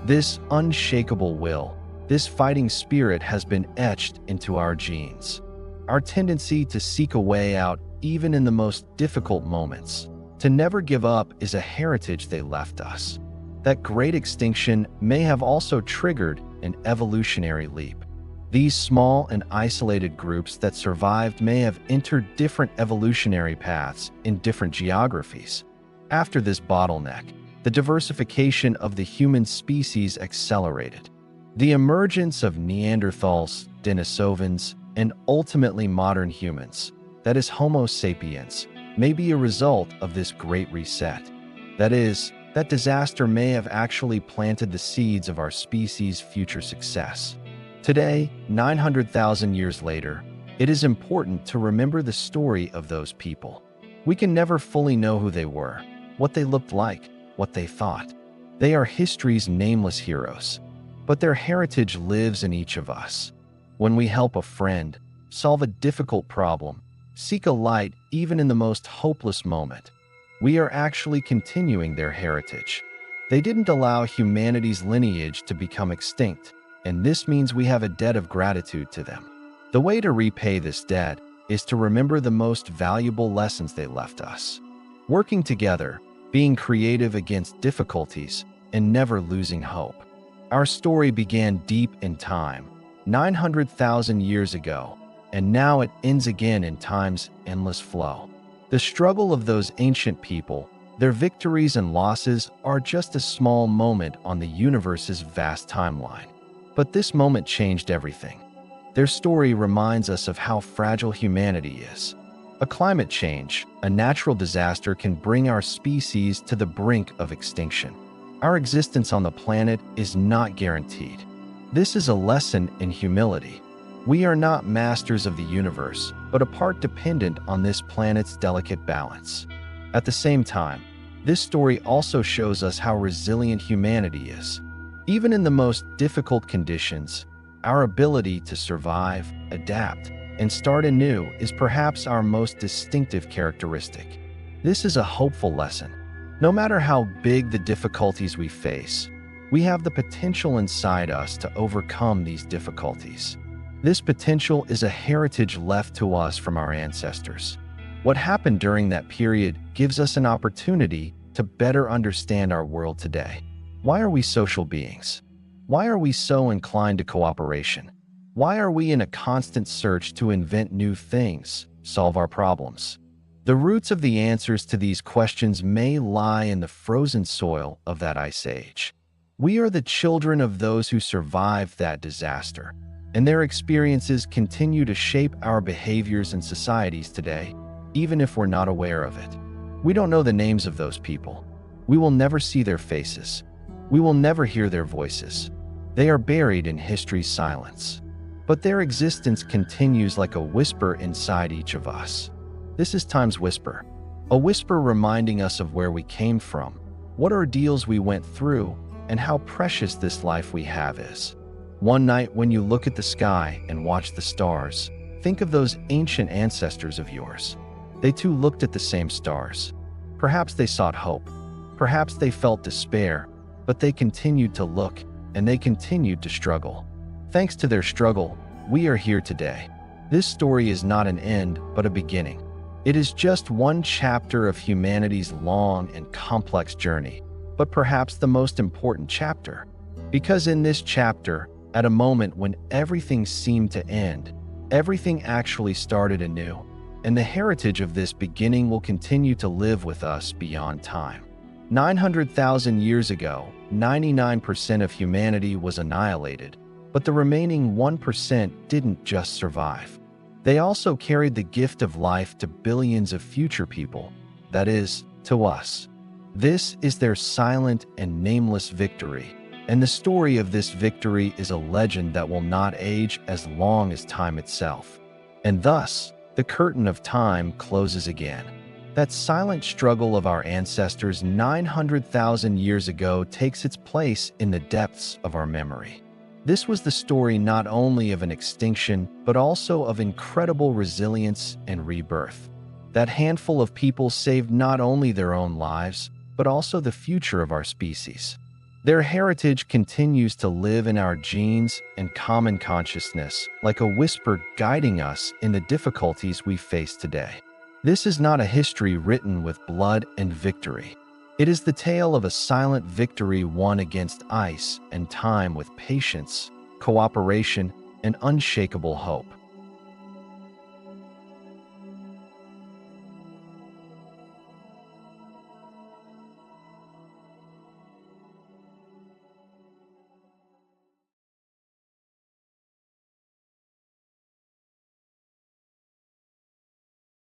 This unshakable will, this fighting spirit has been etched into our genes. Our tendency to seek a way out even in the most difficult moments, to never give up, is a heritage they left us. That great extinction may have also triggered an evolutionary leap. These small and isolated groups that survived may have entered different evolutionary paths in different geographies. After this bottleneck, the diversification of the human species accelerated. The emergence of Neanderthals, Denisovans, and ultimately modern humans, that is Homo sapiens, may be a result of this great reset. That is, that disaster may have actually planted the seeds of our species' future success. Today, 900,000 years later, it is important to remember the story of those people. We can never fully know who they were, what they looked like, what they thought. They are history's nameless heroes, but their heritage lives in each of us. When we help a friend, solve a difficult problem, seek a light even in the most hopeless moment, we are actually continuing their heritage. They didn't allow humanity's lineage to become extinct, and this means we have a debt of gratitude to them. The way to repay this debt is to remember the most valuable lessons they left us. Working together, being creative against difficulties, and never losing hope. Our story began deep in time, 900,000 years ago, and now it ends again in time's endless flow. The struggle of those ancient people, their victories and losses, are just a small moment on the universe's vast timeline. But this moment changed everything. Their story reminds us of how fragile humanity is. A climate change, a natural disaster, can bring our species to the brink of extinction. Our existence on the planet is not guaranteed. This is a lesson in humility. We are not masters of the universe, but a part dependent on this planet's delicate balance. At the same time, this story also shows us how resilient humanity is. Even in the most difficult conditions, our ability to survive, adapt, and start anew is perhaps our most distinctive characteristic. This is a hopeful lesson. No matter how big the difficulties we face, we have the potential inside us to overcome these difficulties. This potential is a heritage left to us from our ancestors. What happened during that period gives us an opportunity to better understand our world today. Why are we social beings? Why are we so inclined to cooperation? Why are we in a constant search to invent new things, solve our problems? The roots of the answers to these questions may lie in the frozen soil of that ice age. We are the children of those who survived that disaster, and their experiences continue to shape our behaviors and societies today, even if we're not aware of it. We don't know the names of those people. We will never see their faces. We will never hear their voices. They are buried in history's silence. But their existence continues like a whisper inside each of us. This is time's whisper, a whisper reminding us of where we came from, what ordeals we went through, and how precious this life we have is. One night when you look at the sky and watch the stars, think of those ancient ancestors of yours. They too looked at the same stars. Perhaps they sought hope. Perhaps they felt despair, but they continued to look, and they continued to struggle. Thanks to their struggle, we are here today. This story is not an end, but a beginning. It is just one chapter of humanity's long and complex journey, but perhaps the most important chapter. Because in this chapter, at a moment when everything seemed to end, everything actually started anew, and the heritage of this beginning will continue to live with us beyond time. 900,000 years ago, 99% of humanity was annihilated, but the remaining 1% didn't just survive. They also carried the gift of life to billions of future people, that is, to us. This is their silent and nameless victory, and the story of this victory is a legend that will not age as long as time itself. And thus, the curtain of time closes again. That silent struggle of our ancestors 900,000 years ago takes its place in the depths of our memory. This was the story not only of an extinction, but also of incredible resilience and rebirth. That handful of people saved not only their own lives, but also the future of our species. Their heritage continues to live in our genes and common consciousness, like a whisper guiding us in the difficulties we face today. This is not a history written with blood and victory. It is the tale of a silent victory won against ice and time with patience, cooperation, and unshakable hope.